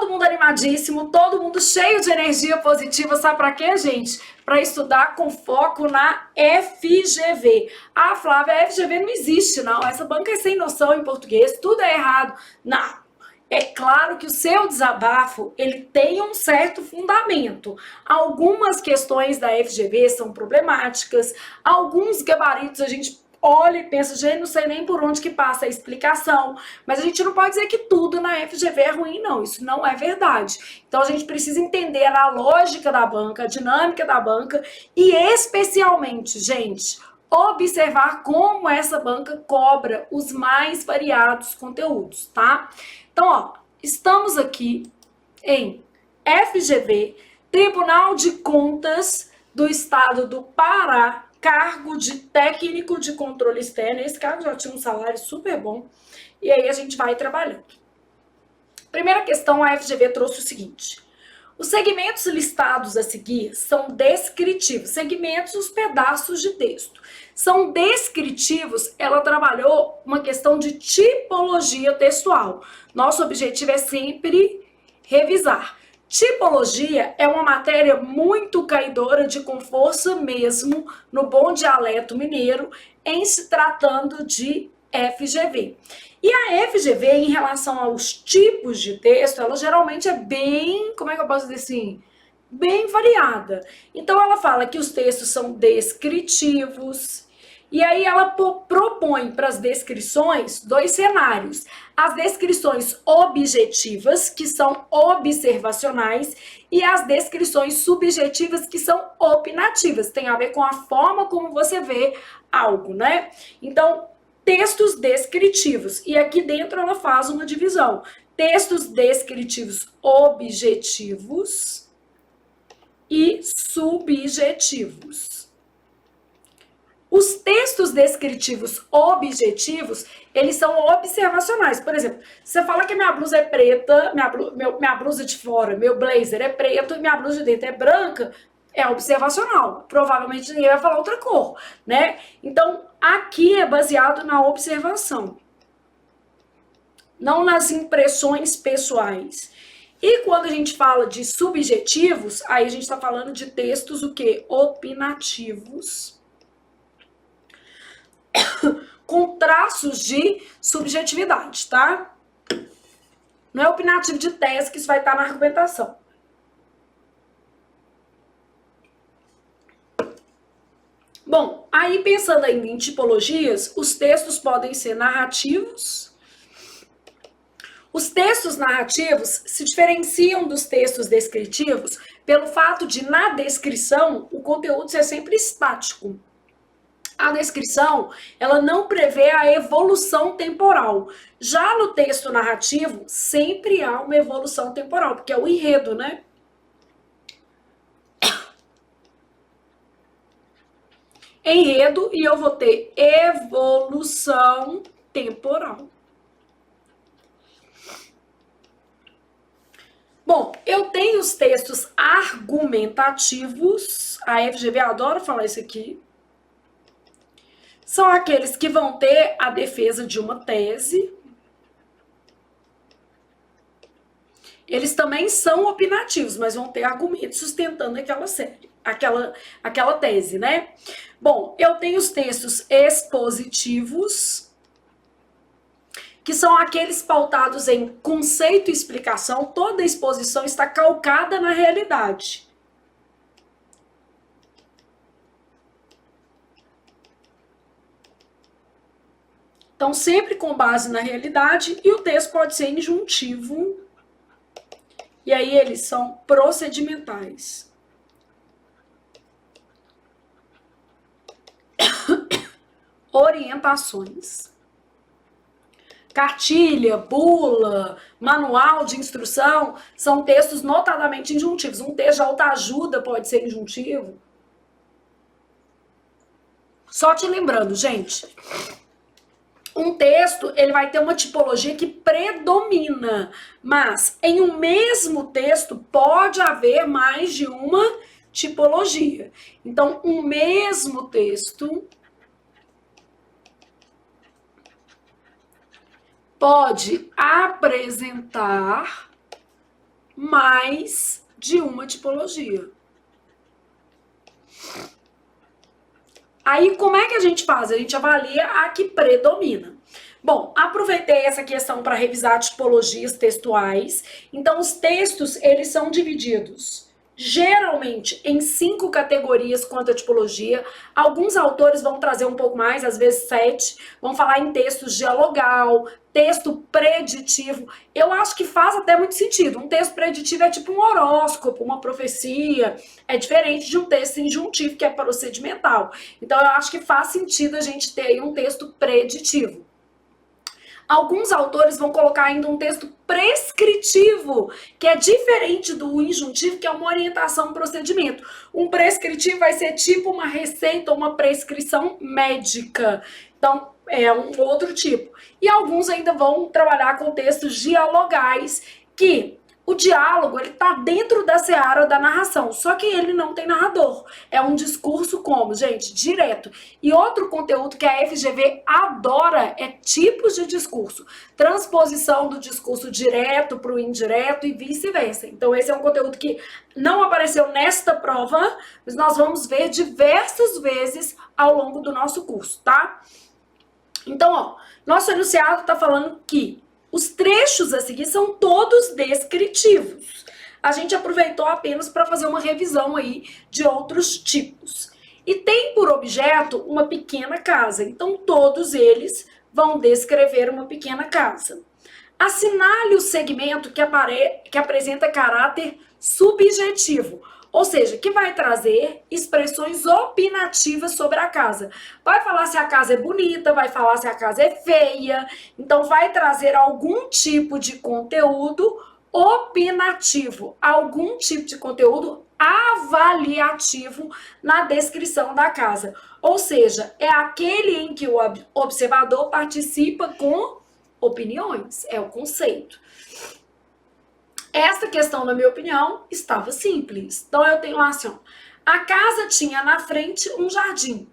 Todo mundo animadíssimo, todo mundo cheio de energia positiva, sabe para quê, gente? Para estudar com foco na FGV. Ah, Flávia, a FGV não existe, não. Essa banca é sem noção em português, tudo é errado. Não. É claro que o seu desabafo, ele tem um certo fundamento. Algumas questões da FGV são problemáticas, alguns gabaritos a gente olha e pensa, gente, não sei nem por onde que passa a explicação, mas a gente não pode dizer que tudo na FGV é ruim, não, isso não é verdade. Então a gente precisa entender a lógica da banca, a dinâmica da banca e especialmente, gente, observar como essa banca cobra os mais variados conteúdos, tá? Então, ó, estamos aqui em FGV, Tribunal de Contas do Estado do Pará, cargo de técnico de controle externo. Esse cargo já tinha um salário super bom. E aí a gente vai trabalhando. Primeira questão, a FGV trouxe o seguinte. Os segmentos listados a seguir são descritivos. Segmentos, os pedaços de texto. São descritivos, ela trabalhou uma questão de tipologia textual. Nosso objetivo é sempre revisar. Tipologia é uma matéria muito caidora de com força mesmo no bom dialeto mineiro em se tratando de FGV. E a FGV, em relação aos tipos de texto, ela geralmente é bem, como é que eu posso dizer assim? Bem variada. Então ela fala que os textos são descritivos, e aí ela propõe para as descrições dois cenários. As descrições objetivas, que são observacionais, e as descrições subjetivas, que são opinativas. Tem a ver com a forma como você vê algo, né? Então, textos descritivos. E aqui dentro ela faz uma divisão. Textos descritivos objetivos e subjetivos. Os textos descritivos objetivos, eles são observacionais. Por exemplo, você fala que minha blusa é preta, minha blusa de fora, meu blazer é preto e minha blusa de dentro é branca, é observacional. Provavelmente ninguém vai falar outra cor, né? Então, aqui é baseado na observação, não nas impressões pessoais. E quando a gente fala de subjetivos, aí a gente está falando de textos o quê? Opinativos, com traços de subjetividade, tá? Não é opinativo de tese que isso vai estar na argumentação. Bom, aí pensando ainda em tipologias, os textos podem ser narrativos. Os textos narrativos se diferenciam dos textos descritivos pelo fato de, na descrição, o conteúdo ser sempre estático. A descrição, ela não prevê a evolução temporal. Já no texto narrativo, sempre há uma evolução temporal, porque é o enredo, né? Enredo, e eu vou ter evolução temporal. Bom, eu tenho os textos argumentativos, a FGV adora falar isso aqui. São aqueles que vão ter a defesa de uma tese. Eles também são opinativos, mas vão ter argumentos sustentando aquela tese, né? Bom, eu tenho os textos expositivos, que são aqueles pautados em conceito e explicação. Toda exposição está calcada na realidade. Então, sempre com base na realidade, e o texto pode ser injuntivo, e aí eles são procedimentais. Orientações. Cartilha, bula, manual de instrução, são textos notadamente injuntivos. Um texto de autoajuda pode ser injuntivo. Só te lembrando, gente, um texto, ele vai ter uma tipologia que predomina, mas em um mesmo texto pode haver mais de uma tipologia. Então, um mesmo texto pode apresentar mais de uma tipologia. Aí, como é que a gente faz? A gente avalia a que predomina. Bom, aproveitei essa questão para revisar tipologias textuais. Então, os textos, eles são divididos geralmente em 5 categorias quanto à tipologia. Alguns autores vão trazer um pouco mais, às vezes 7, vão falar em texto dialogal, texto preditivo. Eu acho que faz até muito sentido. Um texto preditivo é tipo um horóscopo, uma profecia, é diferente de um texto injuntivo, que é procedimental. Então, eu acho que faz sentido a gente ter aí um texto preditivo. Alguns autores vão colocar ainda um texto prescritivo, que é diferente do injuntivo, que é uma orientação, um procedimento. Um prescritivo vai ser tipo uma receita ou uma prescrição médica. Então, é um outro tipo. E alguns ainda vão trabalhar com textos dialogais, que o diálogo, ele tá dentro da seara da narração, só que ele não tem narrador. É um discurso como, gente, direto. E outro conteúdo que a FGV adora é tipos de discurso. Transposição do discurso direto para o indireto e vice-versa. Então, esse é um conteúdo que não apareceu nesta prova, mas nós vamos ver diversas vezes ao longo do nosso curso, tá? Então, ó, nosso enunciado tá falando que os trechos a seguir são todos descritivos. A gente aproveitou apenas para fazer uma revisão aí de outros tipos. E tem por objeto uma pequena casa. Então, todos eles vão descrever uma pequena casa. Assinale o segmento que apresenta caráter subjetivo, ou seja, que vai trazer expressões opinativas sobre a casa. Vai falar se a casa é bonita, vai falar se a casa é feia. Então, vai trazer algum tipo de conteúdo opinativo, algum tipo de conteúdo avaliativo na descrição da casa. Ou seja, é aquele em que o observador participa com opiniões, é o conceito. Essa questão, na minha opinião, estava simples. Então, eu tenho lá assim, ó, a casa tinha na frente um jardim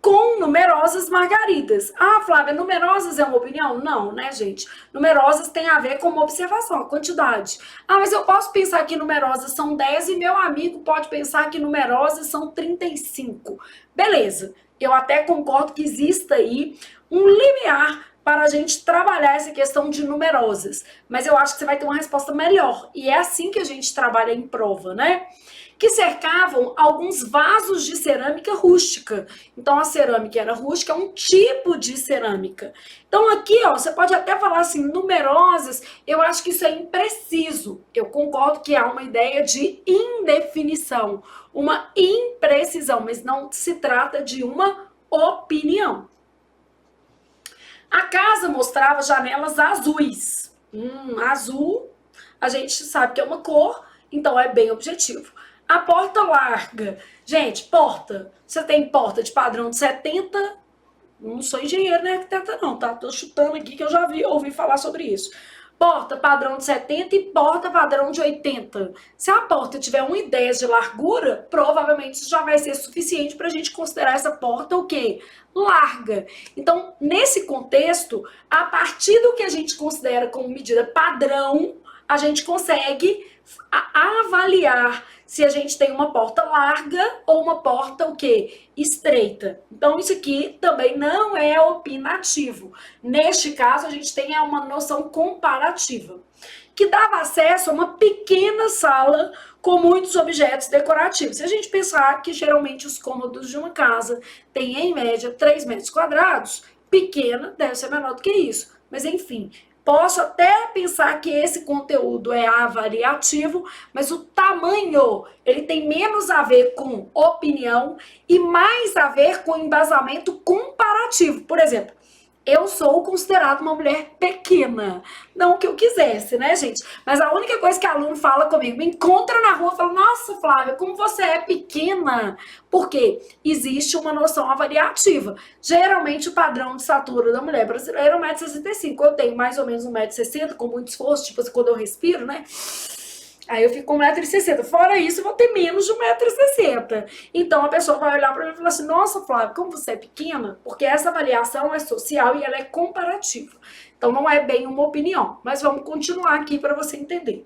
com numerosas margaridas. Ah, Flávia, numerosas é uma opinião? Não, né, gente? Numerosas tem a ver com uma observação, a quantidade. Ah, mas eu posso pensar que numerosas são 10 e meu amigo pode pensar que numerosas são 35. Beleza, eu até concordo que exista aí um limiar para a gente trabalhar essa questão de numerosas. Mas eu acho que você vai ter uma resposta melhor. E é assim que a gente trabalha em prova, né? Que cercavam alguns vasos de cerâmica rústica. Então, a cerâmica era rústica, é um tipo de cerâmica. Então, aqui, ó, você pode até falar assim, numerosas, eu acho que isso é impreciso. Eu concordo que há uma ideia de indefinição, uma imprecisão, mas não se trata de uma opinião. A casa mostrava janelas azuis. Azul, a gente sabe que é uma cor, então é bem objetivo. A porta larga. Gente, porta. Você tem porta de padrão de 70. Não sou engenheiro nem arquiteta não, tá? Tô chutando aqui que eu já ouvi falar sobre isso. Porta padrão de 70 e porta padrão de 80. Se a porta tiver 1,10 de largura, provavelmente isso já vai ser suficiente para a gente considerar essa porta o quê? Larga. Então, nesse contexto, a partir do que a gente considera como medida padrão, a gente consegue avaliar se a gente tem uma porta larga ou uma porta o quê? Estreita. Então, isso aqui também não é opinativo. Neste caso, a gente tem uma noção comparativa, que dava acesso a uma pequena sala com muitos objetos decorativos. Se a gente pensar que geralmente os cômodos de uma casa têm, em média, 3 metros quadrados, pequena deve ser menor do que isso. Mas, enfim, posso até pensar que esse conteúdo é avaliativo, mas o tamanho, ele tem menos a ver com opinião e mais a ver com embasamento comparativo. Por exemplo, eu sou considerada uma mulher pequena. Não que eu quisesse, né, gente? Mas a única coisa que aluno fala comigo, me encontra na rua e fala, nossa, Flávia, como você é pequena. Porque existe uma noção avaliativa. Geralmente o padrão de estatura da mulher brasileira é 1,65 m. Eu tenho mais ou menos 1,60 m, com muito esforço, tipo assim, quando eu respiro, né? Aí eu fico com 1,60 m. Fora isso, eu vou ter menos de 1,60 m. Então a pessoa vai olhar para mim e falar assim, nossa, Flávia, como você é pequena? Porque essa avaliação é social e ela é comparativa. Então não é bem uma opinião. Mas vamos continuar aqui para você entender.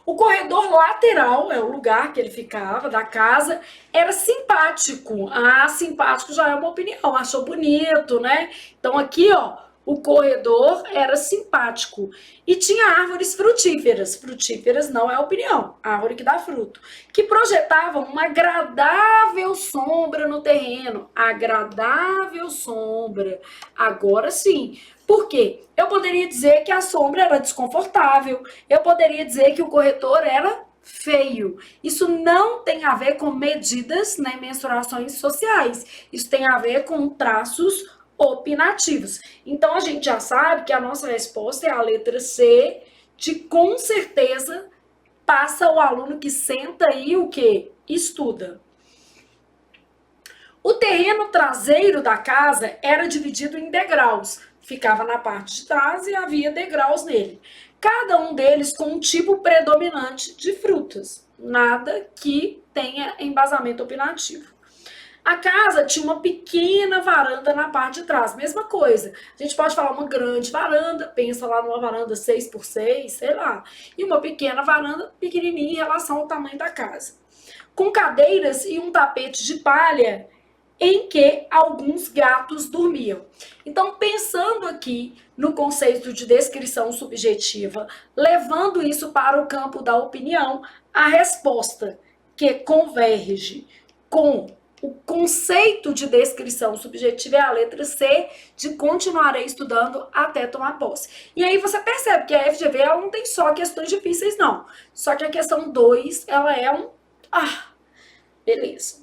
O corredor lateral, é o lugar que ele ficava, da casa, era simpático. Ah, simpático já é uma opinião, achou bonito, né? Então aqui, ó, o corredor era simpático. E tinha árvores frutíferas. Frutíferas não é opinião, árvore que dá fruto. Que projetavam uma agradável sombra no terreno. Agradável sombra. Agora sim. Por quê? Eu poderia dizer que a sombra era desconfortável. Eu poderia dizer que o corredor era feio. Isso não tem a ver com medidas, né, mensurações sociais. Isso tem a ver com traços opinativos. Então a gente já sabe que a nossa resposta é a letra C, de com certeza passa o aluno que senta e o que? Estuda. O terreno traseiro da casa era dividido em degraus. Ficava na parte de trás e havia degraus nele. Cada um deles com um tipo predominante de frutas. Nada que tenha embasamento opinativo. A casa tinha uma pequena varanda na parte de trás, mesma coisa. A gente pode falar uma grande varanda, pensa lá numa varanda 6x6, sei lá. E uma pequena varanda, pequenininha em relação ao tamanho da casa. Com cadeiras e um tapete de palha em que alguns gatos dormiam. Então, pensando aqui no conceito de descrição subjetiva, levando isso para o campo da opinião, a resposta que converge com o conceito de descrição subjetiva é a letra C, de continuarei estudando até tomar posse. E aí você percebe que a FGV ela não tem só questões difíceis, não. Só que a questão 2, ela é um... beleza.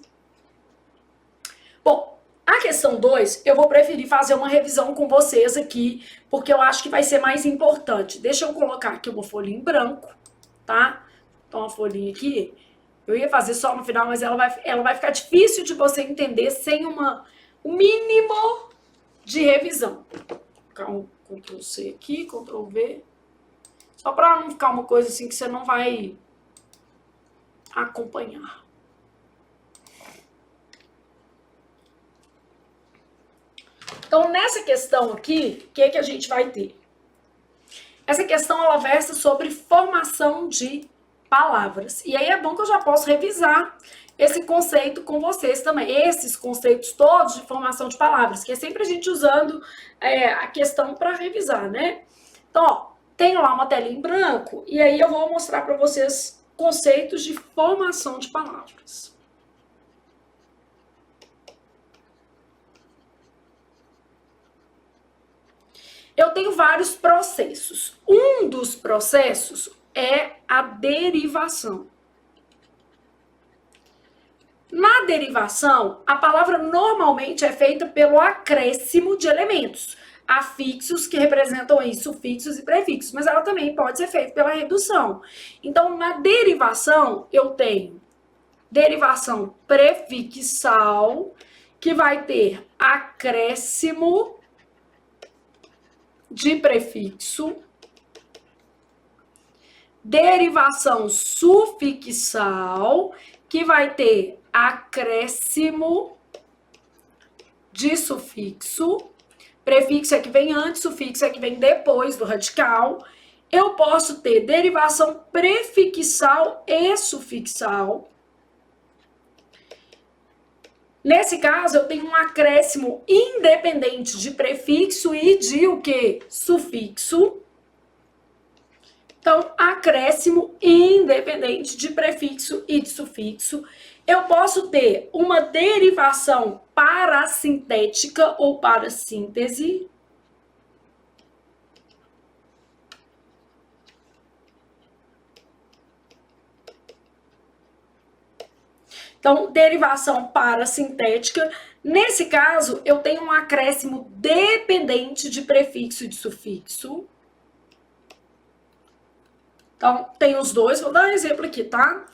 Bom, a questão 2, eu vou preferir fazer uma revisão com vocês aqui, porque eu acho que vai ser mais importante. Deixa eu colocar aqui uma folha em branco, tá? Então, uma folhinha aqui. Eu ia fazer só no final, mas ela vai ficar difícil de você entender sem um mínimo de revisão. Vou colocar um Ctrl C aqui, Ctrl V. Só para não ficar uma coisa assim que você não vai acompanhar. Então, nessa questão aqui, o que a gente vai ter? Essa questão, ela versa sobre formação de palavras. E aí é bom que eu já posso revisar esse conceito com vocês também. Esses conceitos todos de formação de palavras, que é sempre a gente usando a questão para revisar, né? Então, ó, tenho lá uma tela em branco e aí eu vou mostrar para vocês conceitos de formação de palavras. Eu tenho vários processos. Um dos processos é a derivação. Na derivação, a palavra normalmente é feita pelo acréscimo de elementos, afixos que representam aí sufixos e prefixos, mas ela também pode ser feita pela redução. Então, na derivação, eu tenho derivação prefixal, que vai ter acréscimo de prefixo, derivação sufixal, que vai ter acréscimo de sufixo, prefixo é que vem antes, sufixo é que vem depois do radical. Eu posso ter derivação prefixal e sufixal. Nesse caso, eu tenho um acréscimo independente de prefixo e de o quê? Sufixo. Então, acréscimo independente de prefixo e de sufixo. Eu posso ter uma derivação parasintética ou parassíntese. Então, derivação parasintética. Nesse caso, eu tenho um acréscimo dependente de prefixo e de sufixo. Então, tem os dois. Vou dar um exemplo aqui, tá?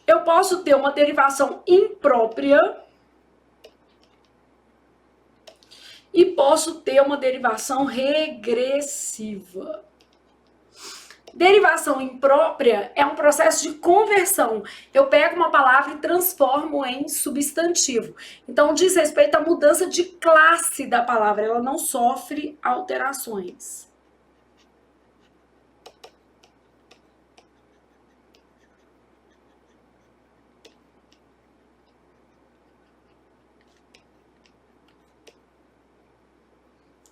Eu posso ter uma derivação imprópria e posso ter uma derivação regressiva. Derivação imprópria é um processo de conversão. Eu pego uma palavra e transformo em substantivo. Então, diz respeito à mudança de classe da palavra. Ela não sofre alterações.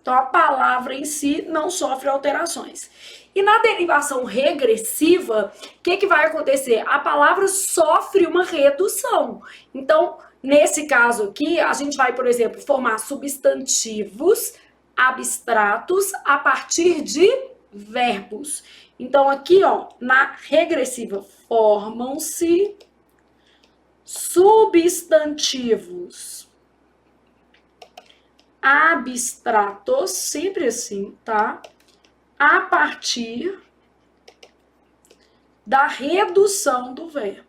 Então, a palavra em si não sofre alterações. E na derivação regressiva, o que vai acontecer? A palavra sofre uma redução. Então, nesse caso aqui, a gente vai, por exemplo, formar substantivos abstratos a partir de verbos. Então, aqui, ó, na regressiva, formam-se substantivos abstratos, sempre assim, tá? A partir da redução do verbo.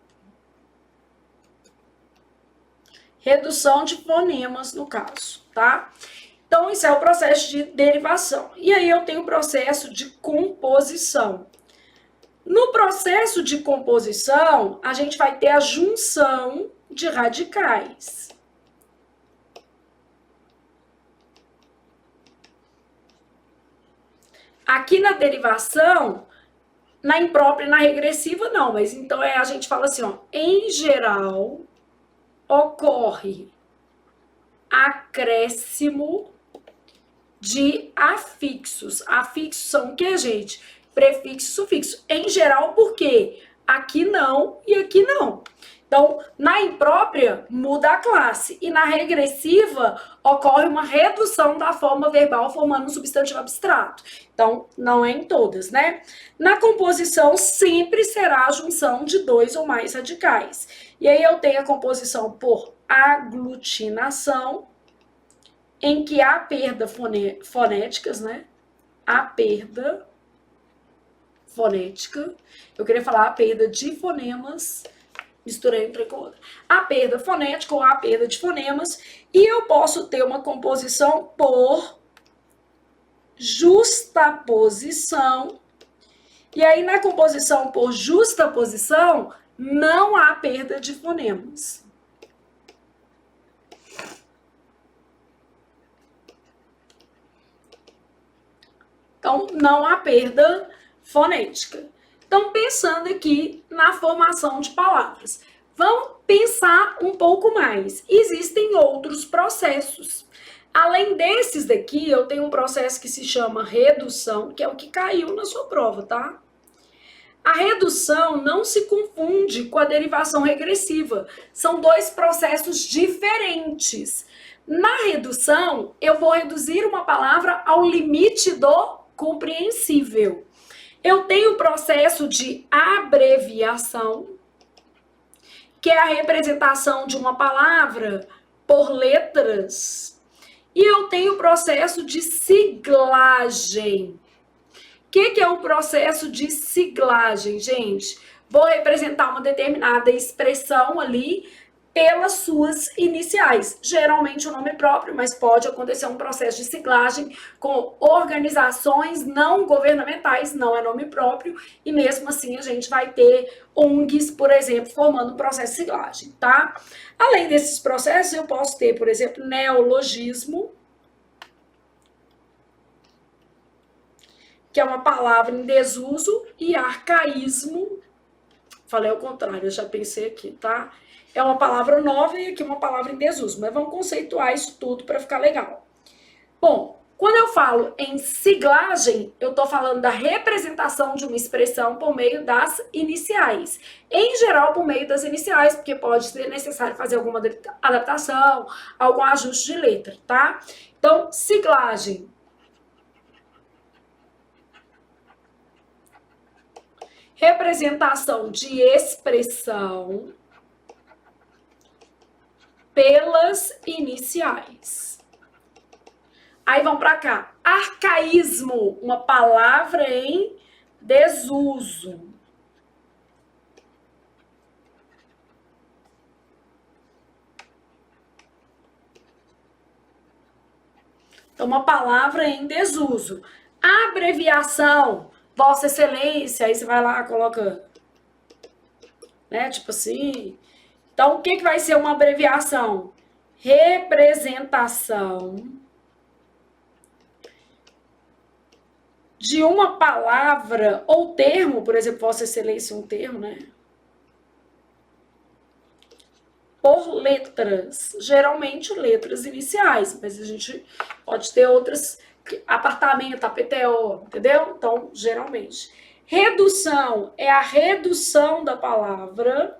Redução de fonemas, no caso, tá? Então, isso é o processo de derivação. E aí eu tenho o processo de composição. No processo de composição, a gente vai ter a junção de radicais. Aqui na derivação, na imprópria e na regressiva, não. Mas então a gente fala assim, ó. Em geral, ocorre acréscimo de afixos. Afixos são o que, gente? Prefixo e sufixo. Em geral, por quê? Aqui não e aqui não. Então, na imprópria, muda a classe. E na regressiva, ocorre uma redução da forma verbal, formando um substantivo abstrato. Então, não é em todas, né? Na composição, sempre será a junção de dois ou mais radicais. E aí eu tenho a composição por aglutinação, em que há perda fonéticas, né? Há perda fonética. Eu queria falar a perda de fonemas, misturei um com outra. A perda fonética ou a perda de fonemas. E eu posso ter uma composição por justaposição. E aí, na composição por justaposição, não há perda de fonemas. Então, não há perda fonética. Então, pensando aqui na formação de palavras, vamos pensar um pouco mais. Existem outros processos. Além desses daqui, eu tenho um processo que se chama redução, que é o que caiu na sua prova, tá? A redução não se confunde com a derivação regressiva. São dois processos diferentes. Na redução, eu vou reduzir uma palavra ao limite do compreensível. Eu tenho o processo de abreviação, que é a representação de uma palavra por letras. E eu tenho o processo de siglagem. O que é o processo de siglagem, gente? Vou representar uma determinada expressão ali pelas suas iniciais. Geralmente o nome próprio, mas pode acontecer um processo de siglagem com organizações não governamentais, não é nome próprio, e mesmo assim a gente vai ter ONGs, por exemplo, formando um processo de siglagem, tá? Além desses processos, eu posso ter, por exemplo, neologismo, que é uma palavra em desuso, e arcaísmo, falei ao contrário, eu já pensei aqui, tá? É uma palavra nova e aqui uma palavra em desuso, mas vamos conceituar isso tudo para ficar legal. Bom, quando eu falo em siglagem, eu estou falando da representação de uma expressão por meio das iniciais. Em geral, por meio das iniciais, porque pode ser necessário fazer alguma adaptação, algum ajuste de letra, tá? Então, siglagem. Representação de expressão pelas iniciais. Aí vamos para cá. Arcaísmo, uma palavra em desuso. Então, uma palavra em desuso. Abreviação, Vossa Excelência, aí você vai lá, coloca, né, tipo assim. Então, o que vai ser uma abreviação? Representação de uma palavra ou termo, por exemplo, Vossa Excelência, um termo, né? Por letras, geralmente letras iniciais, mas a gente pode ter outras apartamento, APTO, entendeu? Então, geralmente. Redução é a redução da palavra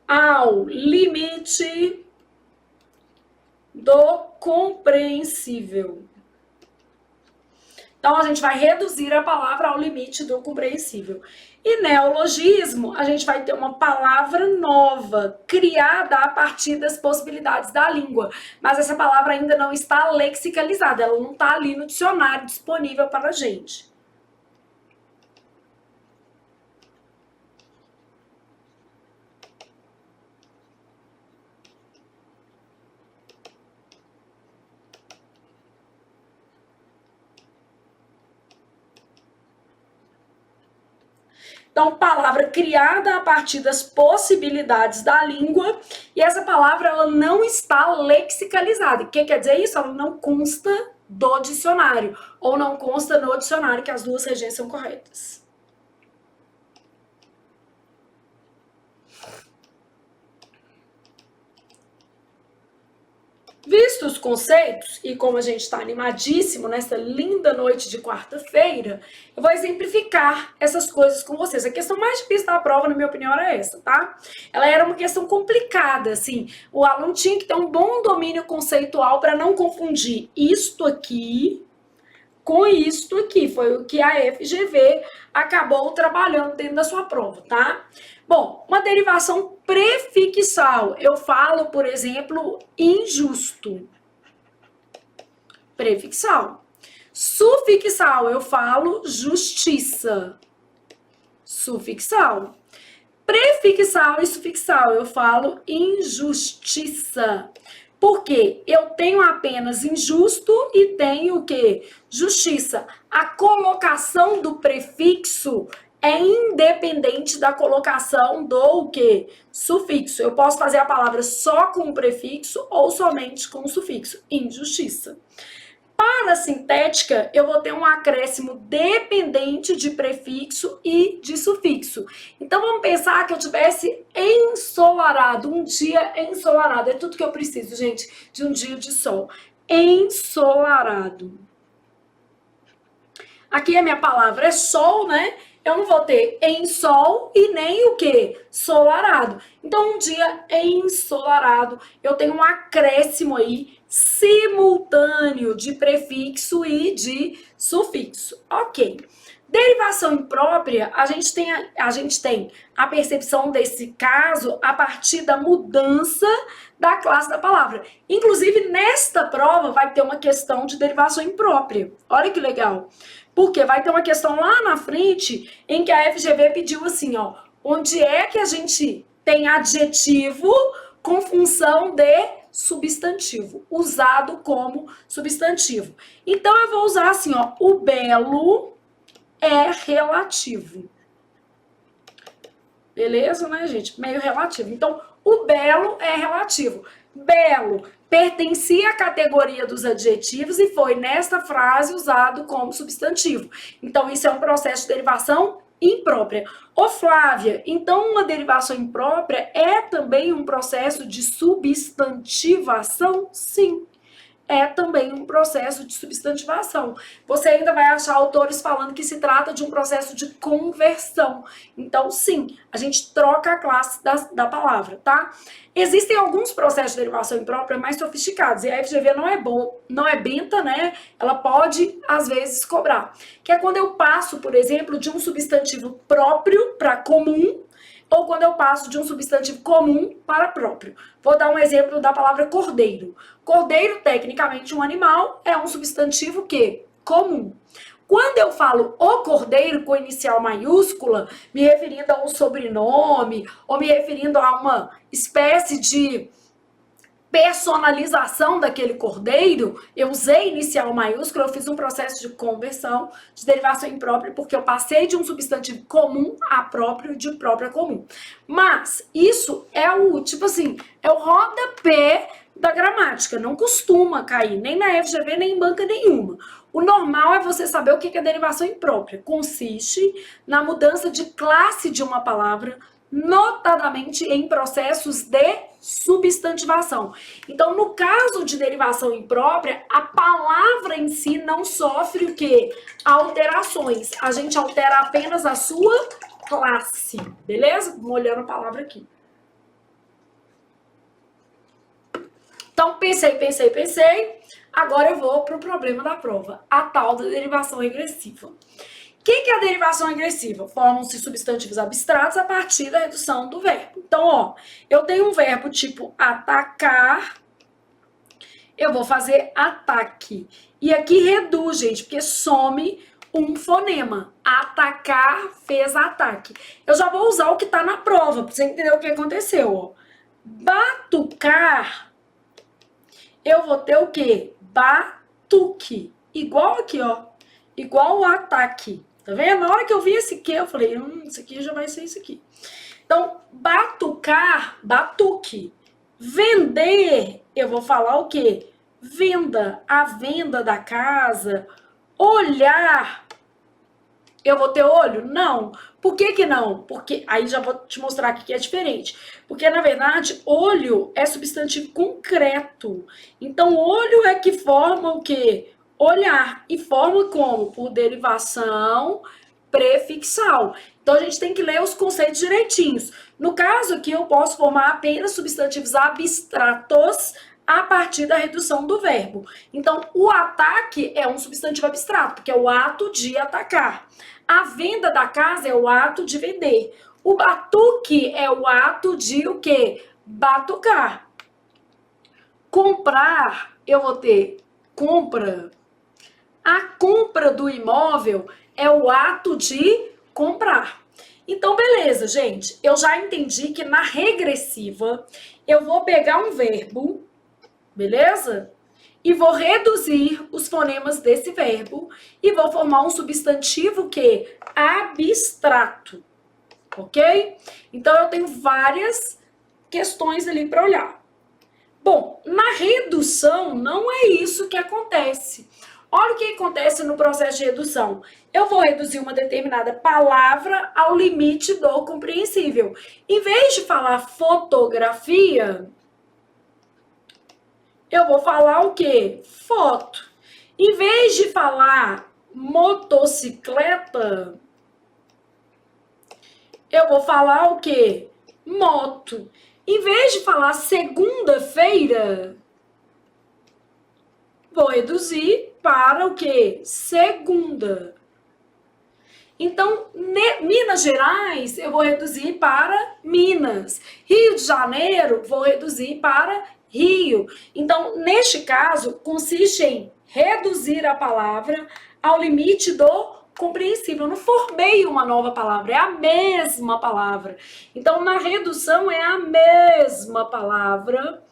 ao limite do compreensível. Então, a gente vai reduzir a palavra ao limite do compreensível. E neologismo, a gente vai ter uma palavra nova, criada a partir das possibilidades da língua. Mas essa palavra ainda não está lexicalizada, ela não está ali no dicionário disponível para a gente. Então, palavra criada a partir das possibilidades da língua, e essa palavra ela não está lexicalizada. O que quer dizer isso? Ela não consta do dicionário, ou não consta no dicionário, que as duas regiões são corretas. Vistos os conceitos, e como a gente está animadíssimo nessa linda noite de quarta-feira, eu vou exemplificar essas coisas com vocês. A questão mais difícil da prova, na minha opinião, era essa, tá? Ela era uma questão complicada, assim. O aluno tinha que ter um bom domínio conceitual para não confundir isto aqui com isto aqui. Foi o que a FGV acabou trabalhando dentro da sua prova, tá? Bom, uma derivação prefixal. Eu falo, por exemplo, injusto. Prefixal. Sufixal, eu falo justiça. Sufixal. Prefixal e sufixal, eu falo injustiça. Porque eu tenho apenas injusto e tenho o quê? Justiça. A colocação do prefixo é independente da colocação do o quê? Sufixo. Eu posso fazer a palavra só com o prefixo ou somente com o sufixo. Injustiça. Para a sintética, eu vou ter um acréscimo dependente de prefixo e de sufixo. Então, vamos pensar que eu tivesse ensolarado, um dia ensolarado. É tudo que eu preciso, gente, de um dia de sol. Ensolarado. Aqui a minha palavra é sol, né? Eu não vou ter em sol e nem o quê? Solarado. Então, um dia ensolarado, eu tenho um acréscimo aí simultâneo de prefixo e de sufixo. Ok. Derivação imprópria, a gente tem a percepção desse caso a partir da mudança da classe da palavra. Inclusive, nesta prova vai ter uma questão de derivação imprópria. Olha que legal. Porque vai ter uma questão lá na frente em que a FGV pediu assim, ó, onde é que a gente tem adjetivo com função de substantivo, usado como substantivo. Então, eu vou usar assim, ó, o belo é relativo. Beleza, né, gente? Meio relativo. Então, o belo é relativo. Belo pertencia à categoria dos adjetivos e foi nesta frase usado como substantivo. Então, isso é um processo de derivação imprópria. Ô Flávia, então uma derivação imprópria é também um processo de substantivação? Sim. É também um processo de substantivação. Você ainda vai achar autores falando que se trata de um processo de conversão. Então, sim, a gente troca a classe da palavra, tá? Existem alguns processos de derivação imprópria mais sofisticados, e a FGV não é benta, né? Ela pode, às vezes, cobrar. Que é quando eu passo, por exemplo, de um substantivo próprio para comum, ou quando eu passo de um substantivo comum para próprio. Vou dar um exemplo da palavra cordeiro. Cordeiro, tecnicamente, um animal, é um substantivo que? Comum. Quando eu falo o cordeiro com inicial maiúscula, me referindo a um sobrenome, ou me referindo a uma espécie de personalização daquele cordeiro, eu usei inicial maiúscula, eu fiz um processo de conversão, de derivação imprópria, porque eu passei de um substantivo comum a próprio, de própria comum. Mas isso é o, tipo assim, é o rodapé da gramática, não costuma cair, nem na FGV, nem em banca nenhuma. O normal é você saber o que é derivação imprópria. Consiste na mudança de classe de uma palavra notadamente em processos de substantivação. Então, no caso de derivação imprópria, a palavra em si não sofre o quê? Alterações. A gente altera apenas a sua classe, beleza? Molhando a palavra aqui. Então, pensei. Agora eu vou para o problema da prova, a tal da derivação regressiva. O que é a derivação regressiva? Formam-se substantivos abstratos a partir da redução do verbo. Então, ó, eu tenho um verbo tipo atacar, eu vou fazer ataque. E aqui reduz, gente, porque some um fonema. Atacar fez ataque. Eu já vou usar o que está na prova, para você entender o que aconteceu, ó. Batucar, eu vou ter o quê? Batuque. Igual aqui, ó. Igual o ataque. Tá vendo? Na hora que eu vi esse que, eu falei, isso aqui já vai ser isso aqui. Então, batucar, batuque. Vender, eu vou falar o quê? Venda, a venda da casa. Olhar, eu vou ter olho? Não. Por que que não? Porque, aí já vou te mostrar aqui que é diferente. Porque, na verdade, olho é substantivo concreto. Então, olho é que forma o quê? Olhar. E forma como? Por derivação prefixal. Então, a gente tem que ler os conceitos direitinhos. No caso aqui, eu posso formar apenas substantivos abstratos a partir da redução do verbo. Então, o ataque é um substantivo abstrato, porque é o ato de atacar. A venda da casa é o ato de vender. O batuque é o ato de o quê? Batucar. Comprar, eu vou ter compra. A compra do imóvel é o ato de comprar. Então, beleza, gente. Eu já entendi que na regressiva eu vou pegar um verbo, beleza? E vou reduzir os fonemas desse verbo e vou formar um substantivo que abstrato, ok? Então, eu tenho várias questões ali para olhar. Bom, na redução não é isso que acontece. Olha o que acontece no processo de redução. Eu vou reduzir uma determinada palavra ao limite do compreensível. Em vez de falar fotografia, eu vou falar o quê? Foto. Em vez de falar motocicleta, eu vou falar o quê? Moto. Em vez de falar segunda-feira, vou reduzir para o quê? Segunda. Então, Minas Gerais, eu vou reduzir para Minas. Rio de Janeiro, vou reduzir para Rio. Então, neste caso, consiste em reduzir a palavra ao limite do compreensível. Eu não formei uma nova palavra, é a mesma palavra. Então, na redução, é a mesma palavra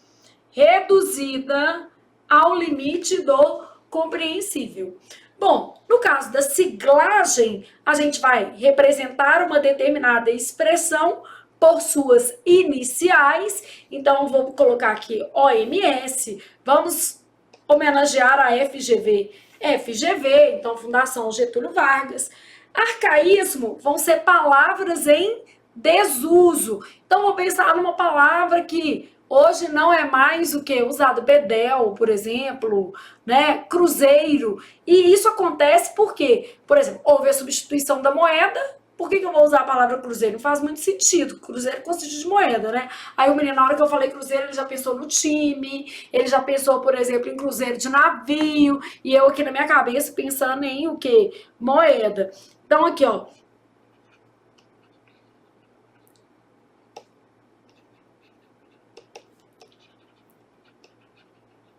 reduzida ao limite do compreensível. Bom, no caso da siglagem, a gente vai representar uma determinada expressão por suas iniciais. Então, vou colocar aqui OMS. Vamos homenagear a FGV. FGV, então Fundação Getúlio Vargas. Arcaísmo vão ser palavras em desuso. Então, vou pensar numa palavra que hoje não é mais o que? Usado bedel, por exemplo, né? Cruzeiro. E isso acontece porque, por exemplo, houve a substituição da moeda. Por que eu vou usar a palavra cruzeiro? Não faz muito sentido. Cruzeiro consiste de moeda, né? Aí o menino, na hora que eu falei cruzeiro, ele já pensou no time, ele já pensou, por exemplo, em cruzeiro de navio, e eu aqui na minha cabeça pensando em o quê? Moeda. Então aqui, ó.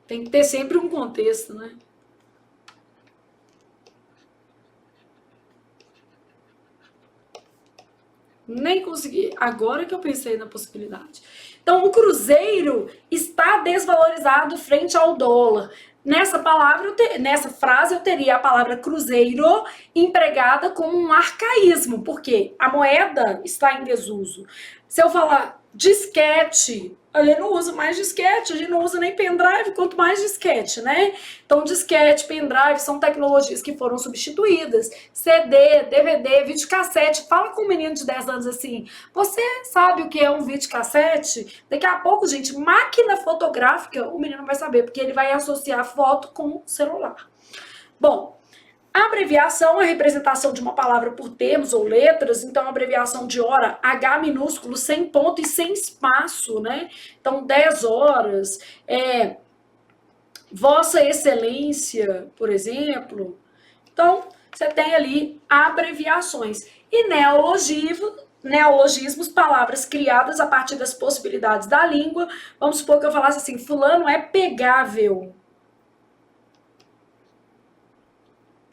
Tem que ter sempre um contexto, né? Nem consegui. Agora que eu pensei na possibilidade. Então, o cruzeiro está desvalorizado frente ao dólar. Nessa palavra, nessa frase, eu teria a palavra cruzeiro empregada como um arcaísmo, porque a moeda está em desuso. Se eu falar Disquete, a gente não usa mais disquete, a gente não usa nem pendrive, quanto mais disquete, né? Então, disquete, pendrive são tecnologias que foram substituídas. CD, DVD, videocassete. Fala com um menino de 10 anos assim, você sabe o que é um videocassete? Daqui a pouco, gente, máquina fotográfica, o menino não vai saber, porque ele vai associar foto com celular. Bom, a abreviação é a representação de uma palavra por termos ou letras, então a abreviação de hora, H minúsculo, sem ponto e sem espaço, né? Então, 10 horas, Vossa Excelência, por exemplo. Então, você tem ali abreviações. E neologismos, palavras criadas a partir das possibilidades da língua. Vamos supor que eu falasse assim, fulano é pegável.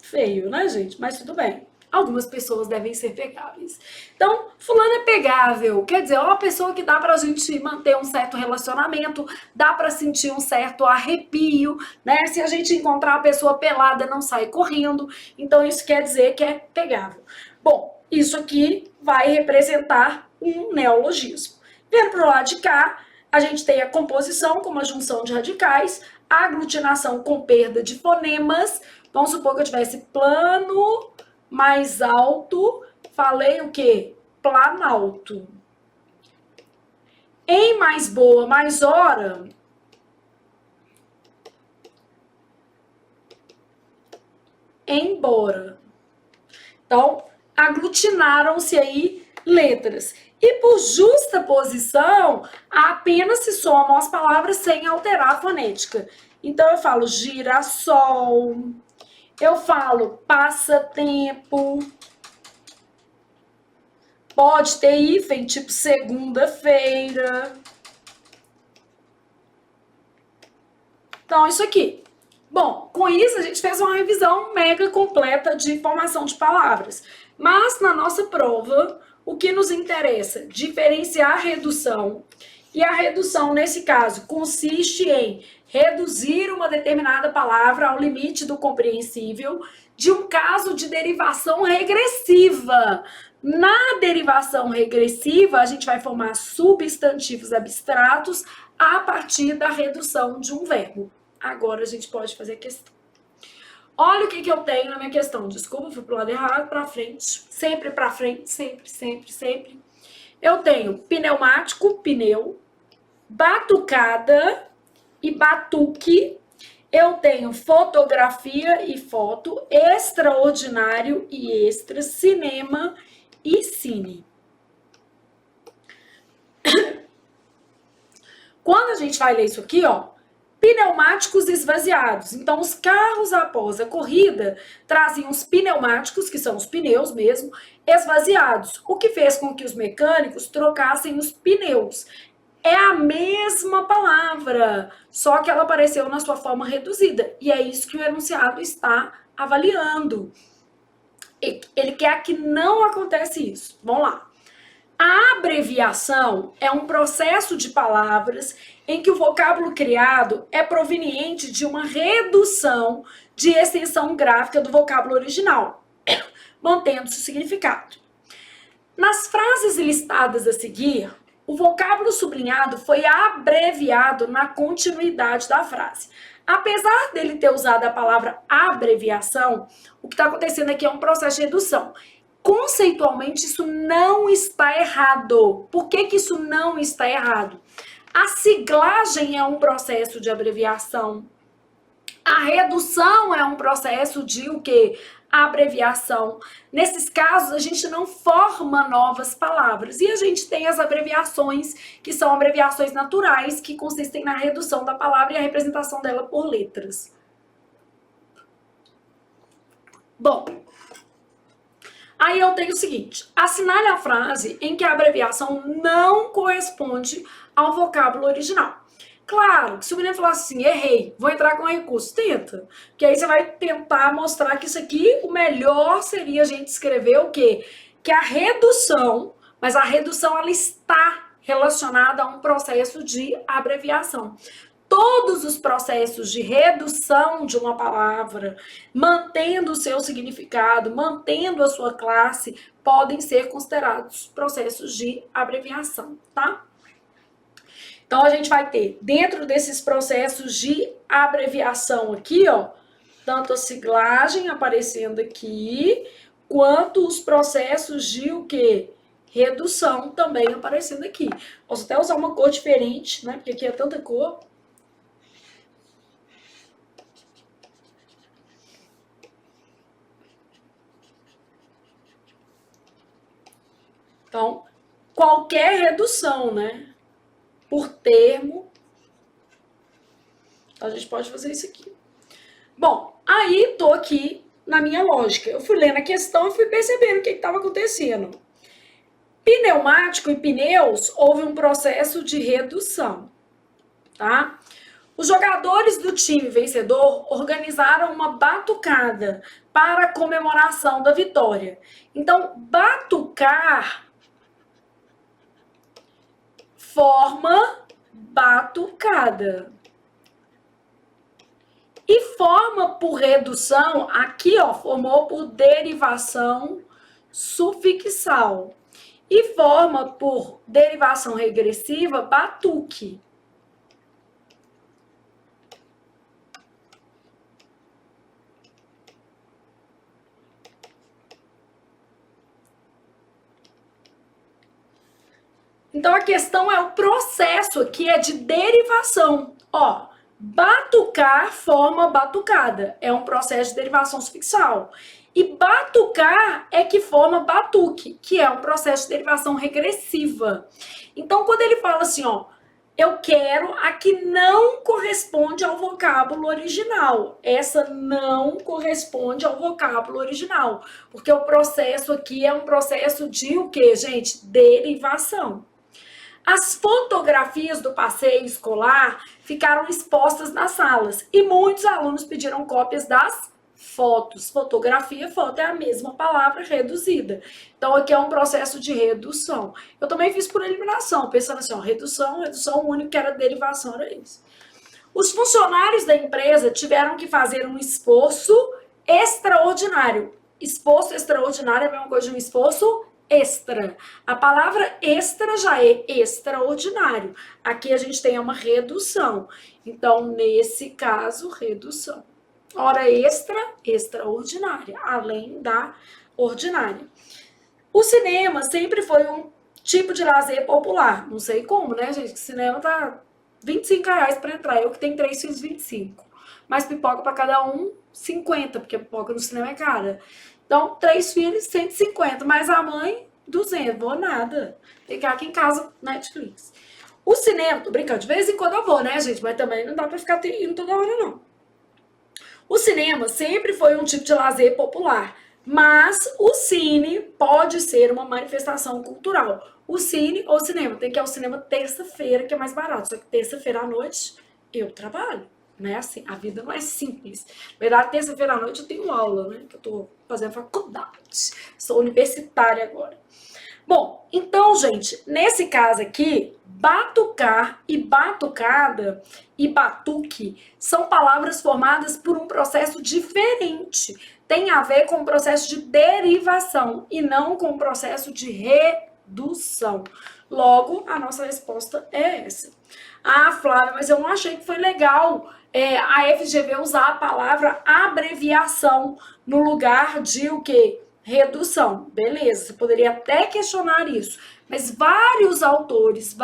Feio, né, gente? Mas tudo bem. Algumas pessoas devem ser pegáveis. Então, fulano é pegável. Quer dizer, é uma pessoa que dá pra gente manter um certo relacionamento, dá pra sentir um certo arrepio, né? Se a gente encontrar a pessoa pelada, não sai correndo. Então, isso quer dizer que é pegável. Bom, isso aqui vai representar um neologismo. Vendo pro lado de cá, a gente tem a composição com uma junção de radicais, a aglutinação com perda de fonemas. Vamos supor que eu tivesse plano mais alto, falei o quê? Planalto. Em mais boa, mais hora, embora. Então, aglutinaram-se aí letras. E por justa posição, apenas se somam as palavras sem alterar a fonética. Então, eu falo girassol, eu falo passatempo, pode ter hífen, tipo segunda-feira. Então, isso aqui. Bom, com isso a gente fez uma revisão mega completa de formação de palavras. Mas na nossa prova, o que nos interessa? Diferenciar a redução. E a redução, nesse caso, consiste em reduzir uma determinada palavra ao limite do compreensível de um caso de derivação regressiva. Na derivação regressiva, a gente vai formar substantivos abstratos a partir da redução de um verbo. Agora a gente pode fazer a questão. Olha o que eu tenho na minha questão. Desculpa, fui pro lado errado, pra frente. Sempre pra frente, sempre, sempre, sempre. Eu tenho pneumático, pneu, batucada e batuque. Eu tenho fotografia e foto, extraordinário e extra, cinema e cine. Quando a gente vai ler isso aqui, ó, pneumáticos esvaziados. Então, os carros após a corrida traziam os pneumáticos, que são os pneus mesmo, esvaziados, o que fez com que os mecânicos trocassem os pneus. É a mesma palavra, só que ela apareceu na sua forma reduzida. E é isso que o enunciado está avaliando. Ele quer que não acontece isso. Vamos lá. A abreviação é um processo de palavras em que o vocábulo criado é proveniente de uma redução de extensão gráfica do vocábulo original, mantendo-se o significado. Nas frases listadas a seguir, o vocábulo sublinhado foi abreviado na continuidade da frase. Apesar dele ter usado a palavra abreviação, o que está acontecendo aqui é um processo de redução. Conceitualmente, isso não está errado. Por que isso não está errado? A siglagem é um processo de abreviação. A redução é um processo de o quê? Abreviação. Nesses casos, a gente não forma novas palavras. E a gente tem as abreviações, que são abreviações naturais, que consistem na redução da palavra e a representação dela por letras. Bom, aí eu tenho o seguinte: assinale a frase em que a abreviação não corresponde ao vocábulo original. Claro, que se o menino falar assim, errei, vou entrar com recurso, tenta. Porque aí você vai tentar mostrar que isso aqui, o melhor seria a gente escrever o quê? Que a redução, mas a redução ela está relacionada a um processo de abreviação. Todos os processos de redução de uma palavra, mantendo o seu significado, mantendo a sua classe, podem ser considerados processos de abreviação, tá? Então, a gente vai ter, dentro desses processos de abreviação aqui, ó, tanto a siglagem aparecendo aqui, quanto os processos de o quê? Redução também aparecendo aqui. Posso até usar uma cor diferente, né? Porque aqui é tanta cor. Então, qualquer redução, né? Por termo. Então, a gente pode fazer isso aqui. Bom, aí tô aqui na minha lógica. Eu fui lendo a questão e fui percebendo o que estava acontecendo. Pneumático e pneus, houve um processo de redução, tá? Os jogadores do time vencedor organizaram uma batucada para a comemoração da vitória. Então, batucar forma batucada. E forma por redução, aqui, ó, formou por derivação sufixal. E forma por derivação regressiva, batuque. Então, a questão é o processo aqui, é de derivação. Ó, batucar forma batucada. É um processo de derivação sufixal. E batucar é que forma batuque, que é um processo de derivação regressiva. Então, quando ele fala assim, ó, eu quero a que não corresponde ao vocábulo original. Essa não corresponde ao vocábulo original. Porque o processo aqui é um processo de o quê, gente? Derivação. As fotografias do passeio escolar ficaram expostas nas salas e muitos alunos pediram cópias das fotos. Fotografia, foto é a mesma palavra reduzida. Então, aqui é um processo de redução. Eu também fiz por eliminação, pensando assim, ó, redução, o único que era derivação era isso. Os funcionários da empresa tiveram que fazer um esforço extraordinário. Esforço extraordinário é a mesma coisa de um esforço extra. A palavra extra já é extraordinário. Aqui a gente tem uma redução. Então, nesse caso, redução. Hora extra, extraordinária, além da ordinária. O cinema sempre foi um tipo de lazer popular. Não sei como, né, gente? Que cinema tá R$25 para entrar. Eu que tenho 3 filhos, 25. Mas pipoca para cada um, 50, porque a pipoca no cinema é cara. Então, 3 filhos, 150. Mais a mãe, 200. Vou nada. Ficar aqui em casa, Netflix. O cinema, tô brincando, de vez em quando eu vou, né, gente? Mas também não dá pra ficar indo toda hora, não. O cinema sempre foi um tipo de lazer popular, mas o cine pode ser uma manifestação cultural. O cine ou cinema, tem que ir ao cinema terça-feira, que é mais barato. Só que terça-feira à noite eu trabalho. Não é assim, a vida não é simples. Na verdade, terça-feira à noite eu tenho aula, né? Que eu tô fazendo faculdade. Sou universitária agora. Bom, então, gente, nesse caso aqui, batucar e batucada e batuque são palavras formadas por um processo diferente. Tem a ver com o processo de derivação e não com o processo de redução. Logo, a nossa resposta é essa. Ah, Flávia, mas eu não achei que foi legal a FGV usar a palavra abreviação no lugar de o quê? Redução. Beleza, você poderia até questionar isso, mas vários autores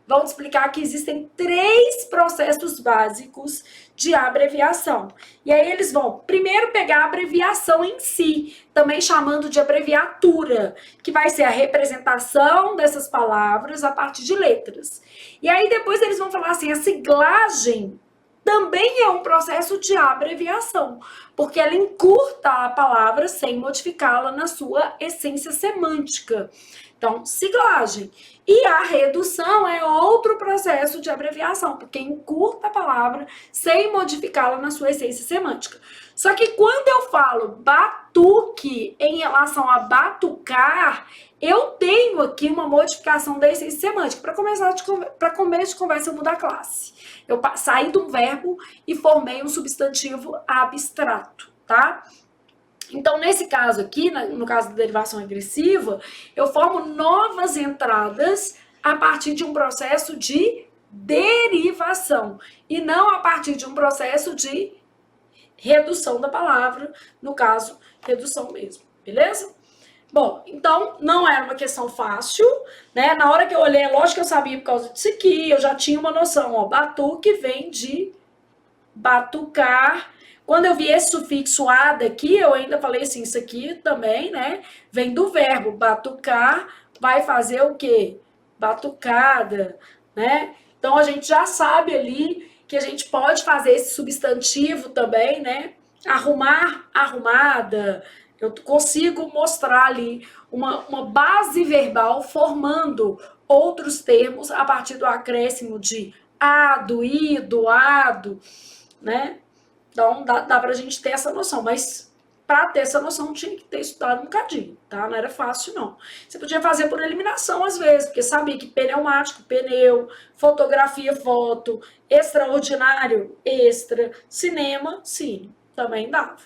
vão explicar que existem 3 processos básicos de abreviação. E aí eles vão primeiro pegar a abreviação em si, também chamando de abreviatura, que vai ser a representação dessas palavras a partir de letras. E aí depois eles vão falar assim, a siglagem também é um processo de abreviação, porque ela encurta a palavra sem modificá-la na sua essência semântica. Então, siglagem. E a redução é outro processo de abreviação, porque encurta a palavra sem modificá-la na sua essência semântica. Só que quando eu falo batuque em relação a batucar, eu tenho aqui uma modificação da essência semântica. Para começo de conversa, eu mudo a classe. Eu saí de um verbo e formei um substantivo abstrato, tá? Então, nesse caso aqui, no caso da derivação regressiva, eu formo novas entradas a partir de um processo de derivação e não a partir de um processo de redução da palavra, no caso, redução mesmo, beleza? Bom, então não era uma questão fácil, né? Na hora que eu olhei, lógico que eu sabia por causa disso aqui, eu já tinha uma noção, ó, batuque vem de batucar. Quando eu vi esse sufixo ada aqui, eu ainda falei assim, isso aqui também, né? Vem do verbo batucar, vai fazer o quê? Batucada, né? Então a gente já sabe ali que a gente pode fazer esse substantivo também, né? Arrumar, arrumada. Eu consigo mostrar ali uma base verbal formando outros termos a partir do acréscimo de ado, ido, ado, né? Então dá pra gente ter essa noção, mas para ter essa noção tinha que ter estudado um bocadinho, tá? Não era fácil, não. Você podia fazer por eliminação às vezes, porque sabia que pneumático, pneu, fotografia, foto, extraordinário, extra, cinema, cine, também dava.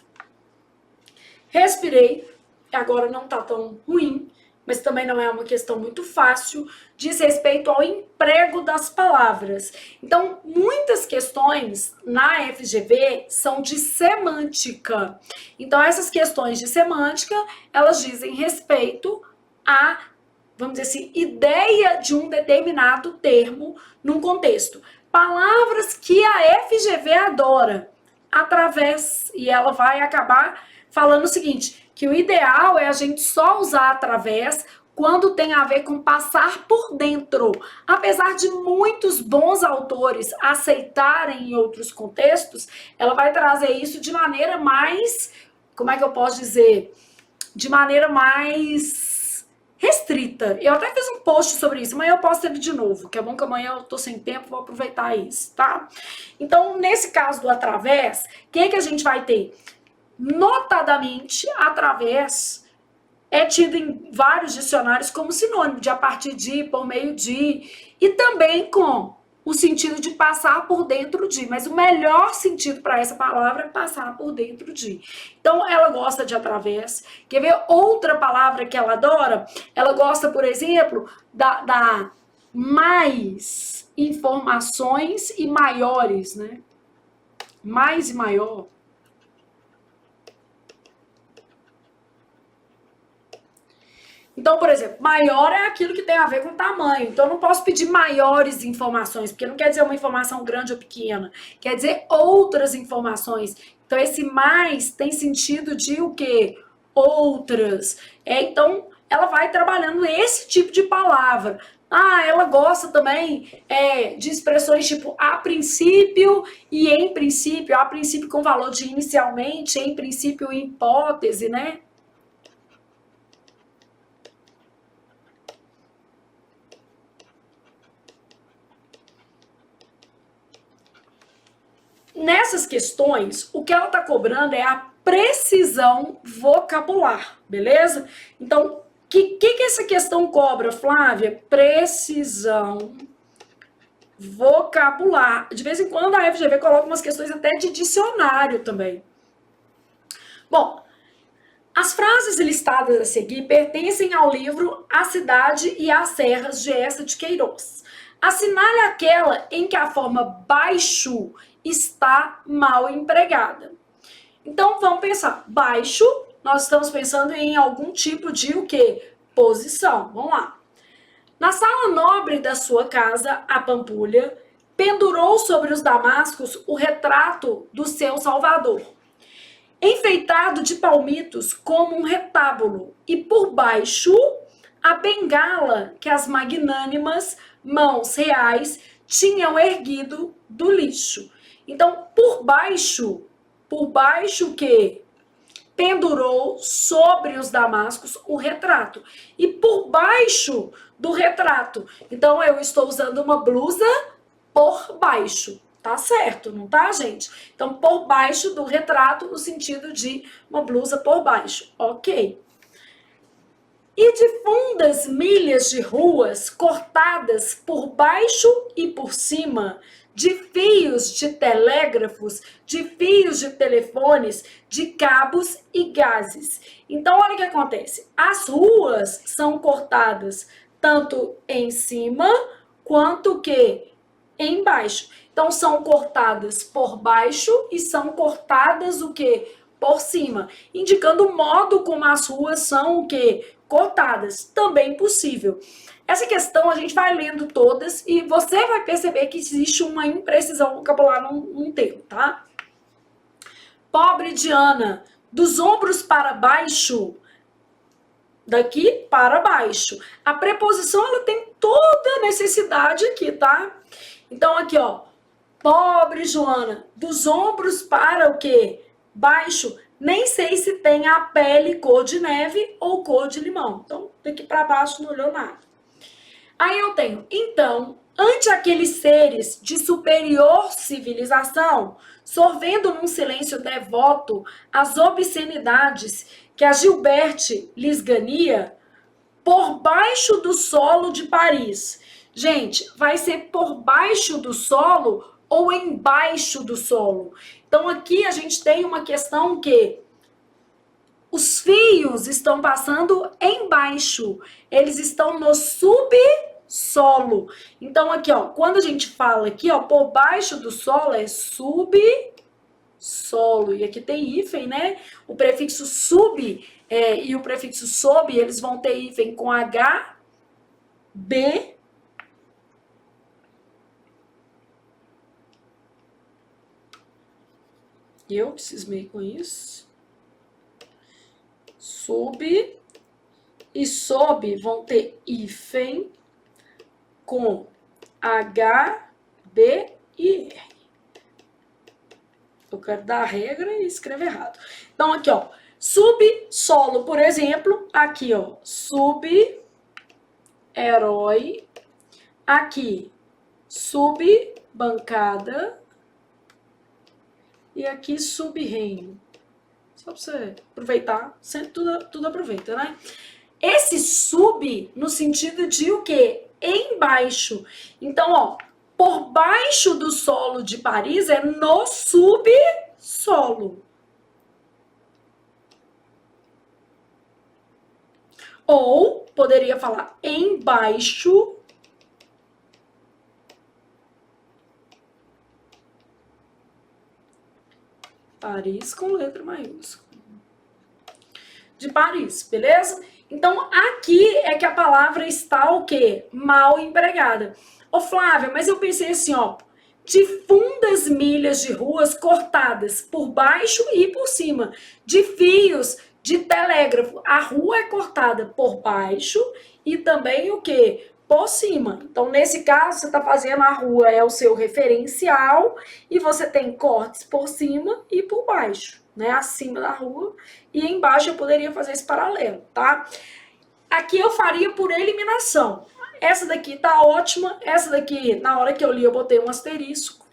Respirei, agora não tá tão ruim, mas também não é uma questão muito fácil, diz respeito ao emprego das palavras. Então, muitas questões na FGV são de semântica. Então, essas questões de semântica, elas dizem respeito a, vamos dizer assim, ideia de um determinado termo num contexto. Palavras que a FGV adora, através, e ela vai acabar falando o seguinte, que o ideal é a gente só usar através quando tem a ver com passar por dentro. Apesar de muitos bons autores aceitarem em outros contextos, ela vai trazer isso de maneira mais, como é que eu posso dizer? De maneira mais restrita. Eu até fiz um post sobre isso, amanhã eu posto ele de novo, que é bom que amanhã eu tô sem tempo, vou aproveitar isso, tá? Então, nesse caso do através, o que a gente vai ter? Notadamente, através é tido em vários dicionários como sinônimo de a partir de, por meio de, e também com o sentido de passar por dentro de, mas o melhor sentido para essa palavra é passar por dentro de. Então, ela gosta de através. Quer ver outra palavra que ela adora? Ela gosta, por exemplo, da mais informações e maiores, né? Mais e maior. Então, por exemplo, maior é aquilo que tem a ver com tamanho. Então, eu não posso pedir maiores informações, porque não quer dizer uma informação grande ou pequena. Quer dizer outras informações. Então, esse mais tem sentido de o quê? Outras. Então, ela vai trabalhando esse tipo de palavra. Ah, ela gosta também de expressões tipo a princípio e em princípio. A princípio com valor de inicialmente, em princípio hipótese, né? Nessas questões, o que ela está cobrando é a precisão vocabular, beleza? Então, o que essa questão cobra, Flávia? Precisão vocabular. De vez em quando a FGV coloca umas questões até de dicionário também. Bom, as frases listadas a seguir pertencem ao livro A Cidade e as Serras, de Eça de Queiroz. Assinale aquela em que a forma baixo está mal empregada. Então, vamos pensar. Baixo, nós estamos pensando em algum tipo de o quê? Posição. Vamos lá. Na sala nobre da sua casa, a Pampulha pendurou sobre os damascos o retrato do seu Salvador, enfeitado de palmitos como um retábulo, e por baixo a bengala que as magnânimas mãos reais tinham erguido do lixo. Então, por baixo que pendurou sobre os damascos o retrato. E por baixo do retrato, então eu estou usando uma blusa por baixo. Tá certo, não tá, gente? Então, por baixo do retrato, no sentido de uma blusa por baixo. Ok. E de fundas milhas de ruas cortadas por baixo e por cima, de fios de telégrafos, de fios de telefones, de cabos e gases. Então, olha o que acontece. As ruas são cortadas tanto em cima quanto que embaixo. Então, são cortadas por baixo e são cortadas o quê? Por cima, indicando o modo como as ruas são o quê? Cortadas. Também possível. Essa questão a gente vai lendo todas e você vai perceber que existe uma imprecisão vocabular num termo, tá? Pobre Diana, dos ombros para baixo, daqui para baixo. A preposição, ela tem toda a necessidade aqui, tá? Então, aqui, ó. Pobre Joana, dos ombros para o quê? Baixo. Nem sei se tem a pele cor de neve ou cor de limão. Então, daqui para baixo não olhou nada. Aí eu tenho, então, ante aqueles seres de superior civilização, sorvendo num silêncio devoto as obscenidades que a Gilberte lhes gania, por baixo do solo de Paris. Gente, vai ser por baixo do solo ou embaixo do solo. Então aqui a gente tem uma questão que os fios estão passando embaixo, eles estão no subsolo. Então aqui, ó, quando a gente fala aqui, ó, por baixo do solo é subsolo. E aqui tem hífen, né? O prefixo sub e o prefixo sob, eles vão ter hífen com H, B. Eu que cismei com isso. Sub e sob vão ter hífen com H, B e R. Eu quero dar a regra e escrever errado. Então, aqui, ó. Subsolo, por exemplo. Aqui, ó. Sub-herói. Aqui, sub-bancada. E aqui, sub-reino. Só pra você aproveitar. Sempre tudo aproveita, né? Esse sub, no sentido de o quê? Embaixo. Então, ó. Por baixo do solo de Paris é no subsolo. Ou poderia falar embaixo Paris com letra maiúscula. De Paris, beleza? Então, aqui é que a palavra está o quê? Mal empregada. Ô, Flávia, mas eu pensei assim, ó, de fundas milhas de ruas cortadas por baixo e por cima, de fios de telégrafo. A rua é cortada por baixo e também o quê? Por cima. Então, nesse caso, você está fazendo a rua, é o seu referencial, e você tem cortes por cima e por baixo, né? Acima da rua, e embaixo eu poderia fazer esse paralelo, tá? Aqui eu faria por eliminação. Essa daqui tá ótima, essa daqui, na hora que eu li, eu botei um asterisco.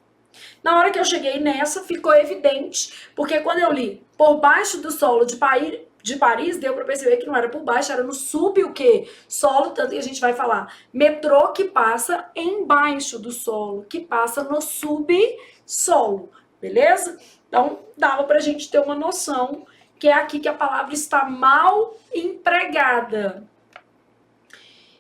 Na hora que eu cheguei nessa, ficou evidente, porque quando eu li por baixo do solo de Paris, deu para perceber que não era por baixo, era no sub o quê? Solo, tanto que a gente vai falar metrô que passa embaixo do solo, que passa no subsolo, beleza? Então, dava pra gente ter uma noção que é aqui que a palavra está mal empregada.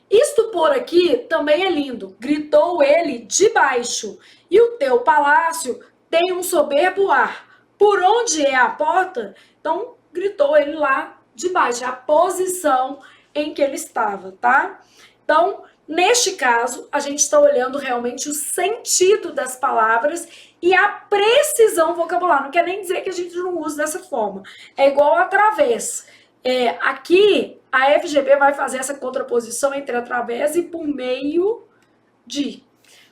Isto por aqui também é lindo. Gritou ele de baixo. E o teu palácio tem um soberbo ar. Por onde é a porta? Então, gritou ele lá de baixo. A posição em que ele estava, tá? Então, neste caso, a gente está olhando realmente o sentido das palavras e a precisão vocabular. Não quer nem dizer que a gente não usa dessa forma. É igual através. Aqui, a FGV vai fazer essa contraposição entre através e por meio de.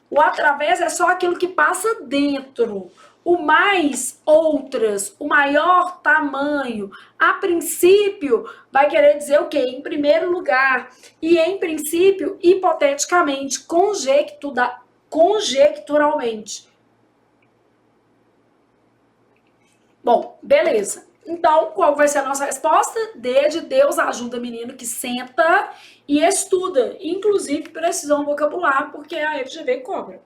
O através é só aquilo que passa dentro. O mais, outras, o maior tamanho. A princípio, vai querer dizer o quê? Em primeiro lugar. E em princípio, hipoteticamente, conjecturalmente. Bom, beleza. Então, qual vai ser a nossa resposta? D de Deus ajuda menino que senta e estuda. Inclusive, precisão vocabular, porque a FGV cobra.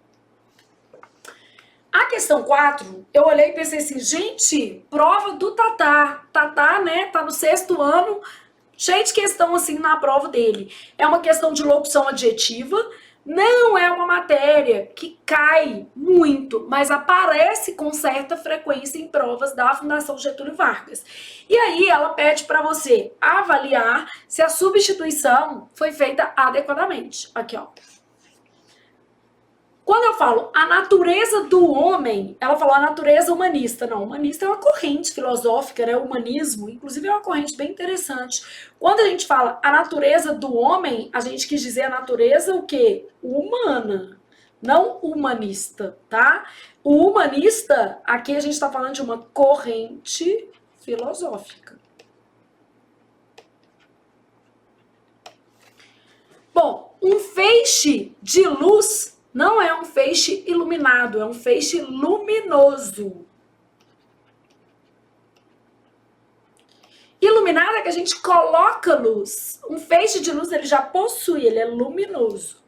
A questão 4, eu olhei e pensei assim, gente, prova do Tatá. Tatá, né, tá no 6º ano, Cheio de questão assim na prova dele. É uma questão de locução adjetiva. Não é uma matéria que cai muito, mas aparece com certa frequência em provas da Fundação Getúlio Vargas. E aí ela pede para você avaliar se a substituição foi feita adequadamente. Aqui, ó. Quando eu falo a natureza do homem, ela falou a natureza humanista. Não, humanista é uma corrente filosófica, né? O humanismo, inclusive, é uma corrente bem interessante. Quando a gente fala a natureza do homem, a gente quis dizer a natureza o quê? Humana, não humanista, tá? O humanista, aqui a gente está falando de uma corrente filosófica. Bom, um feixe de luz não é um feixe iluminado, é um feixe luminoso. Iluminado é que a gente coloca luz. Um feixe de luz ele já possui, ele é luminoso.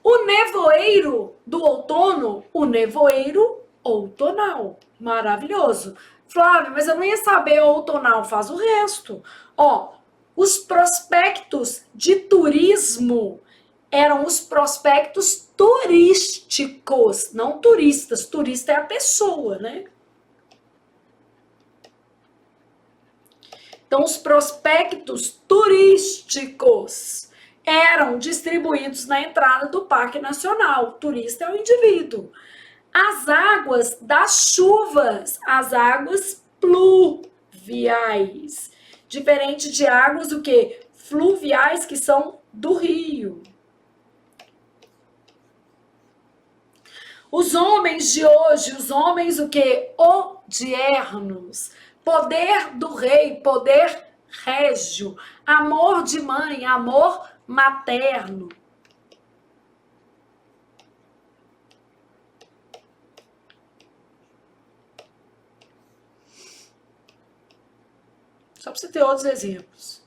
O nevoeiro do outono, o nevoeiro outonal. Maravilhoso. Flávia, mas eu não ia saber outonal, faz o resto. Ó, os prospectos de turismo eram os prospectos turísticos, não turistas. Turista é a pessoa, né? Então, os prospectos turísticos eram distribuídos na entrada do Parque Nacional. O turista é o indivíduo. As águas das chuvas, as águas pluviais. Diferente de águas o quê? Fluviais, que são do rio. Os homens de hoje, os homens o quê? Odiernos. Poder do rei, poder régio. Amor de mãe, amor materno. Só para você ter outros exemplos.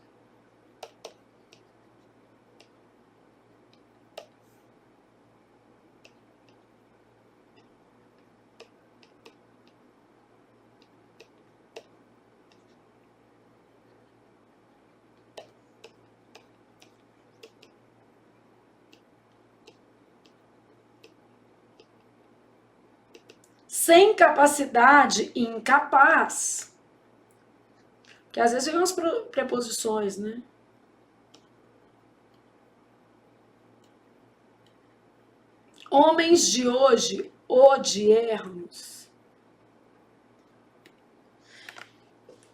Sem capacidade, incapaz. Que às vezes vem umas preposições, né? Homens de hoje, odiernos.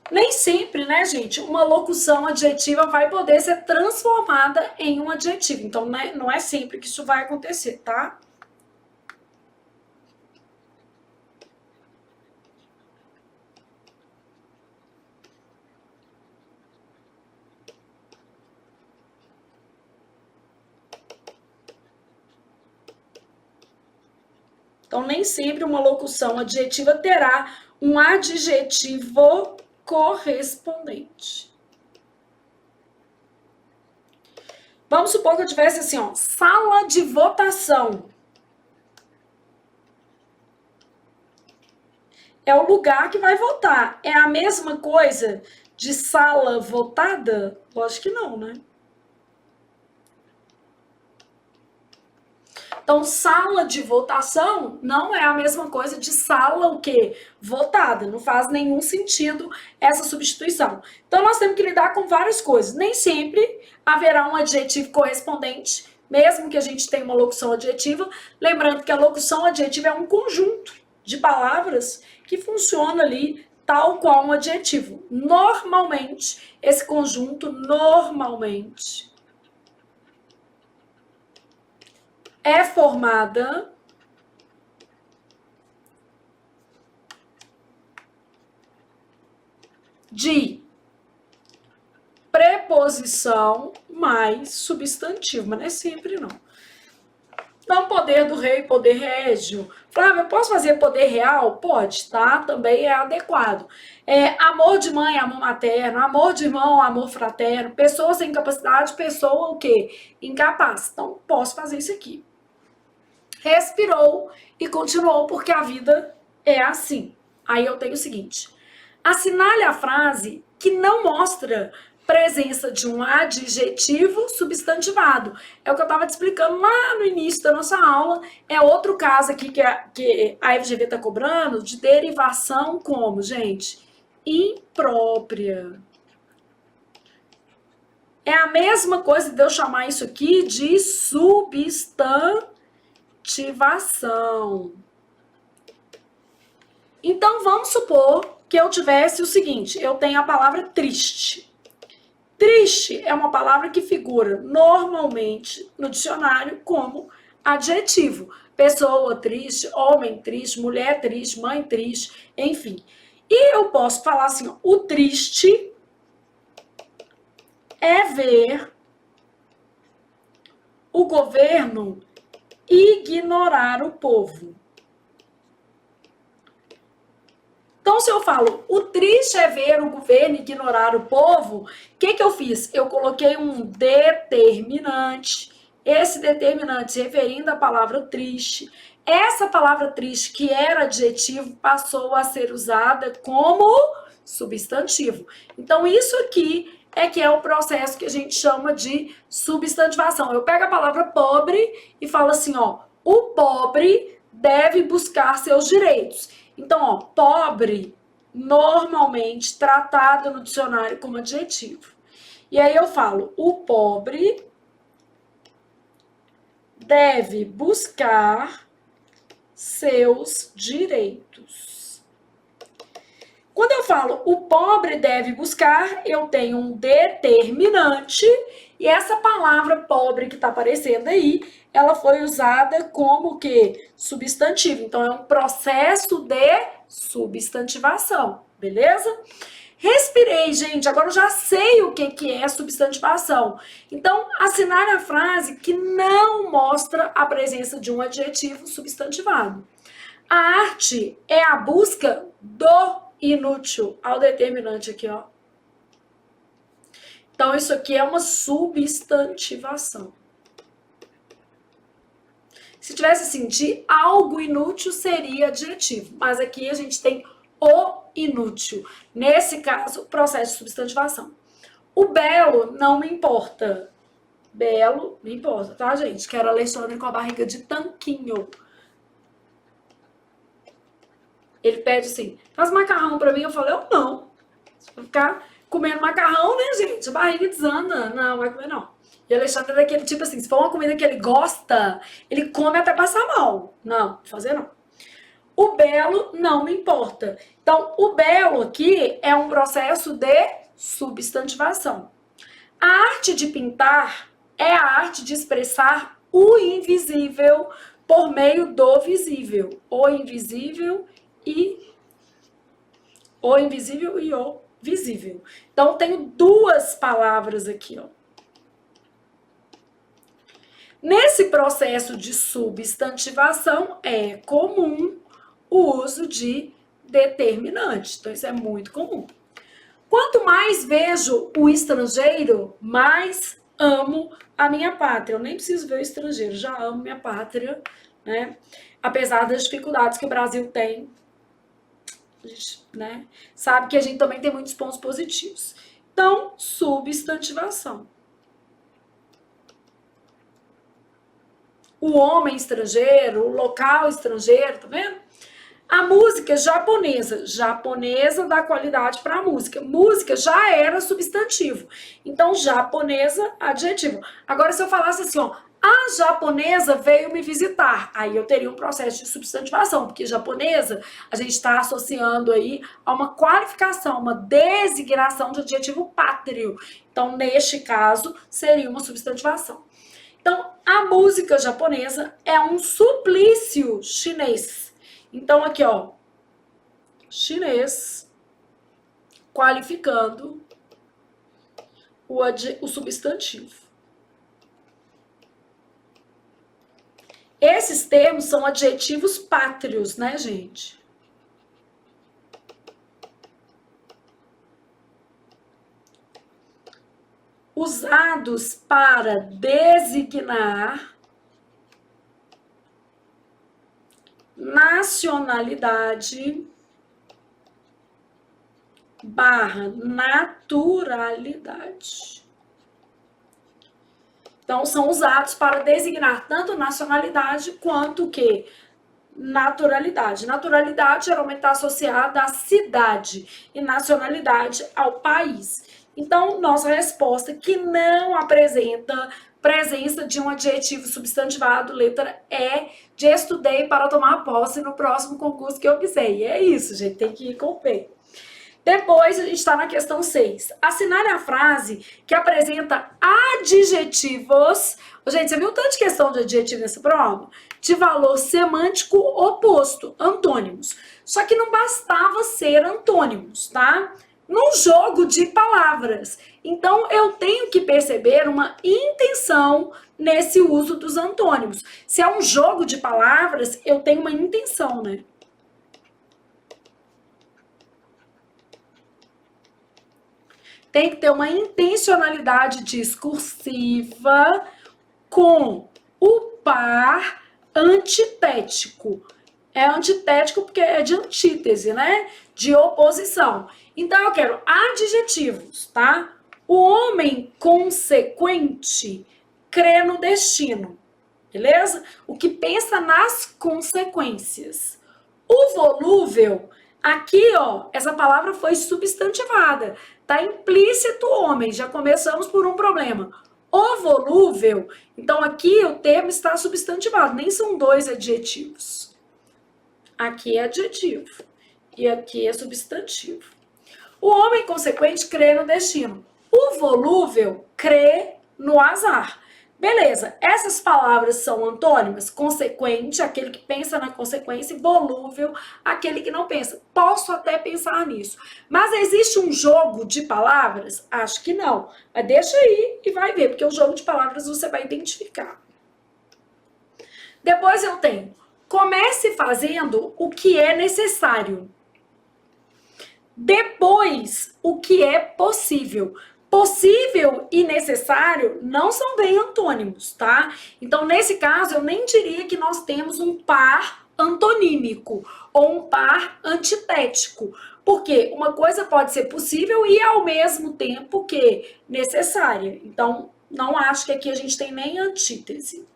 Nem sempre, né, gente, uma locução adjetiva vai poder ser transformada em um adjetivo. Então, né, não é sempre que isso vai acontecer, tá? Então, nem sempre uma locução adjetiva terá um adjetivo correspondente. Vamos supor que eu tivesse assim, ó, sala de votação. É o lugar que vai votar. É a mesma coisa de sala votada? Lógico que não, né? Então, sala de votação não é a mesma coisa de sala o quê? Votada. Não faz nenhum sentido essa substituição. Então, nós temos que lidar com várias coisas. Nem sempre haverá um adjetivo correspondente, mesmo que a gente tenha uma locução adjetiva. Lembrando que a locução adjetiva é um conjunto de palavras que funciona ali tal qual um adjetivo. Normalmente, esse conjunto é formada de preposição mais substantivo, mas não é sempre não. Não poder do rei, poder régio. Flávia, eu posso fazer poder real? Pode, tá? Também é adequado. Amor de mãe, amor materno. Amor de irmão, amor fraterno. Pessoa sem capacidade, pessoa o quê? Incapaz. Então, posso fazer isso aqui. Respirou e continuou, porque a vida é assim. Aí eu tenho o seguinte: assinale a frase que não mostra presença de um adjetivo substantivado. É o que eu estava te explicando lá no início da nossa aula. É outro caso aqui que a FGV está cobrando de derivação como, gente? Imprópria. É a mesma coisa de eu chamar isso aqui de substantivação. Então, vamos supor que eu tivesse o seguinte, eu tenho a palavra triste. Triste é uma palavra que figura normalmente no dicionário como adjetivo. Pessoa triste, homem triste, mulher triste, mãe triste, enfim. E eu posso falar assim, o triste é ver o governo ignorar o povo. Então, se eu falo, o triste é ver o governo ignorar o povo, o que eu fiz? Eu coloquei um determinante. Esse determinante se referindo à palavra triste. Essa palavra triste, que era adjetivo, passou a ser usada como substantivo. Então, isso aqui é que é o processo que a gente chama de substantivação. Eu pego a palavra pobre e falo assim, ó, o pobre deve buscar seus direitos. Então, ó, pobre, normalmente tratado no dicionário como adjetivo. E aí eu falo, o pobre deve buscar seus direitos. Quando eu falo o pobre deve buscar, eu tenho um determinante e essa palavra pobre que está aparecendo aí, ela foi usada como que substantivo. Então, é um processo de substantivação, beleza? Respirei, gente. Agora eu já sei o que é substantivação. Então, assinar a frase que não mostra a presença de um adjetivo substantivado. A arte é a busca do inútil. Ao determinante aqui, ó. Então, isso aqui é uma substantivação. Se tivesse assim, de algo inútil, seria adjetivo. Mas aqui a gente tem o inútil. Nesse caso, processo de substantivação. O belo não me importa. Belo me importa, tá, gente? Quero a Alexandre com a barriga de tanquinho. Ele pede assim, faz macarrão pra mim. Eu falei, eu não. Você vai ficar comendo macarrão, né, gente? A barriga desanda. Não, vai comer não. E o Alexandre é daquele tipo assim, se for uma comida que ele gosta, ele come até passar mal. Não, vou fazer não. O belo não me importa. Então, o belo aqui é um processo de substantivação. A arte de pintar é a arte de expressar o invisível por meio do visível. O invisível e o visível. Então, tenho duas palavras aqui, ó. Nesse processo de substantivação, é comum o uso de determinante. Então, isso é muito comum. Quanto mais vejo o estrangeiro, mais amo a minha pátria. Eu nem preciso ver o estrangeiro, já amo minha pátria, né? Apesar das dificuldades que o Brasil tem, a gente, né, sabe que a gente também tem muitos pontos positivos. Então, substantivação. O homem estrangeiro, o local estrangeiro, tá vendo? A música japonesa dá qualidade para a música. Música já era substantivo. Então, japonesa, adjetivo. Agora, se eu falasse assim, ó, a japonesa veio me visitar, aí eu teria um processo de substantivação, porque japonesa a gente está associando aí a uma qualificação, uma designação de adjetivo pátrio. Então, neste caso, seria uma substantivação. Então, a música japonesa é um suplício chinês. Então, aqui, ó, chinês, qualificando o substantivo. Esses termos são adjetivos pátrios, né, gente? Usados para designar nacionalidade barra naturalidade. Então, são usados para designar tanto nacionalidade quanto o quê? Naturalidade. Naturalidade geralmente está associada à cidade e nacionalidade ao país. Então, nossa resposta que não apresenta presença de um adjetivo substantivado, letra E, de estudei para tomar posse no próximo concurso que eu quiser. E é isso, gente, tem que ir com o P. Depois, a gente está na questão 6. Assinale a frase que apresenta adjetivos. Gente, você viu tanto de questão de adjetivo nessa prova? De valor semântico oposto, antônimos. Só que não bastava ser antônimos, tá? Num jogo de palavras. Então, eu tenho que perceber uma intenção nesse uso dos antônimos. Se é um jogo de palavras, eu tenho uma intenção, né? Tem que ter uma intencionalidade discursiva com o par antitético. É antitético porque é de antítese, né? De oposição. Então, eu quero adjetivos, tá? O homem consequente crê no destino, beleza? O que pensa nas consequências. O volúvel, aqui, ó, essa palavra foi substantivada. Tá implícito homem, já começamos por um problema. O volúvel, então aqui o termo está substantivado, nem são dois adjetivos. Aqui é adjetivo e aqui é substantivo. O homem consequente crê no destino. O volúvel crê no azar. Beleza, essas palavras são antônimas. Consequente, aquele que pensa na consequência, e volúvel, aquele que não pensa. Posso até pensar nisso. Mas existe um jogo de palavras? Acho que não. Mas deixa aí e vai ver, porque o jogo de palavras você vai identificar. Depois eu tenho, comece fazendo o que é necessário. Depois, o que é possível. Possível e necessário não são bem antônimos, tá? Então, nesse caso, eu nem diria que nós temos um par antonímico ou um par antitético. Porque uma coisa pode ser possível e ao mesmo tempo que necessária. Então, não acho que aqui a gente tem nem antítese.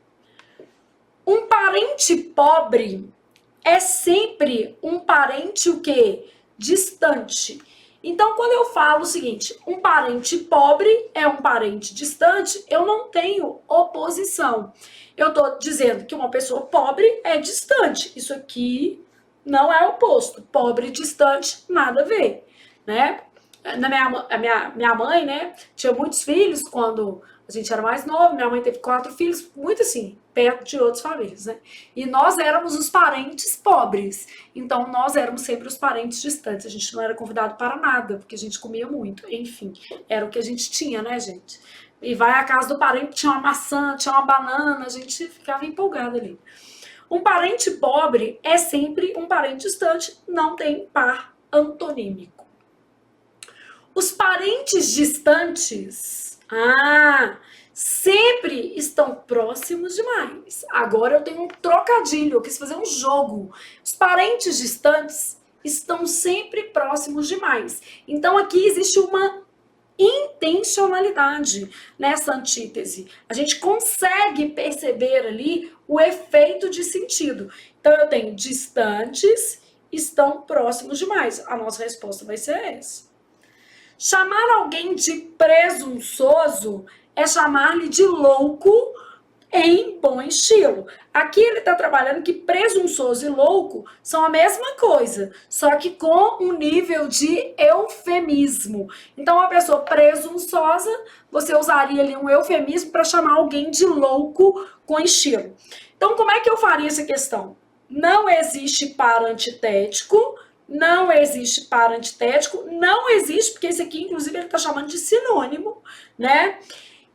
Um parente pobre é sempre um parente o quê? Distante. Então, quando eu falo o seguinte, um parente pobre é um parente distante, eu não tenho oposição. Eu estou dizendo que uma pessoa pobre é distante. Isso aqui não é oposto. Pobre e distante, nada a ver, né? Minha mãe, né, tinha muitos filhos quando a gente era mais novo. Minha mãe teve 4 filhos, muito assim, perto de outras famílias, né? E nós éramos os parentes pobres. Então, nós éramos sempre os parentes distantes. A gente não era convidado para nada, porque a gente comia muito. Enfim, era o que a gente tinha, né, gente? E vai à casa do parente, tinha uma maçã, tinha uma banana, a gente ficava empolgada ali. Um parente pobre é sempre um parente distante, não tem par antonímico. Os parentes distantes, sempre estão próximos demais. Agora eu tenho um trocadilho, eu quis fazer um jogo. Os parentes distantes estão sempre próximos demais. Então aqui existe uma intencionalidade nessa antítese. A gente consegue perceber ali o efeito de sentido. Então eu tenho distantes estão próximos demais. A nossa resposta vai ser essa. Chamar alguém de presunçoso é chamar-lhe de louco em bom estilo. Aqui ele está trabalhando que presunçoso e louco são a mesma coisa, só que com um nível de eufemismo. Então, uma pessoa presunçosa, você usaria ali um eufemismo para chamar alguém de louco com estilo. Então, como é que eu faria essa questão? Não existe par antitético, não existe par antitético, não existe, porque esse aqui, inclusive, ele está chamando de sinônimo, né?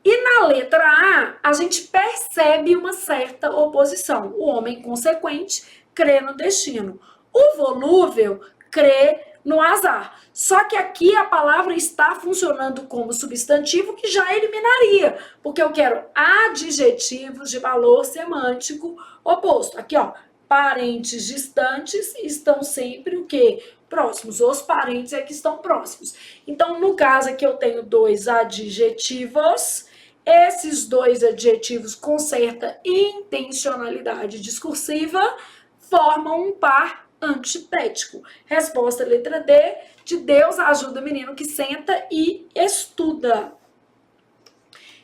E na letra A, a gente percebe uma certa oposição. O homem consequente crê no destino. O volúvel crê no azar. Só que aqui a palavra está funcionando como substantivo que já eliminaria, porque eu quero adjetivos de valor semântico oposto. Aqui, ó, Parentes distantes estão sempre o quê? Próximos. Os parentes é que estão próximos. Então, no caso aqui eu tenho 2 adjetivos. Esses 2 adjetivos com certa intencionalidade discursiva formam um par antitético. Resposta letra D, de Deus ajuda o menino que senta e estuda.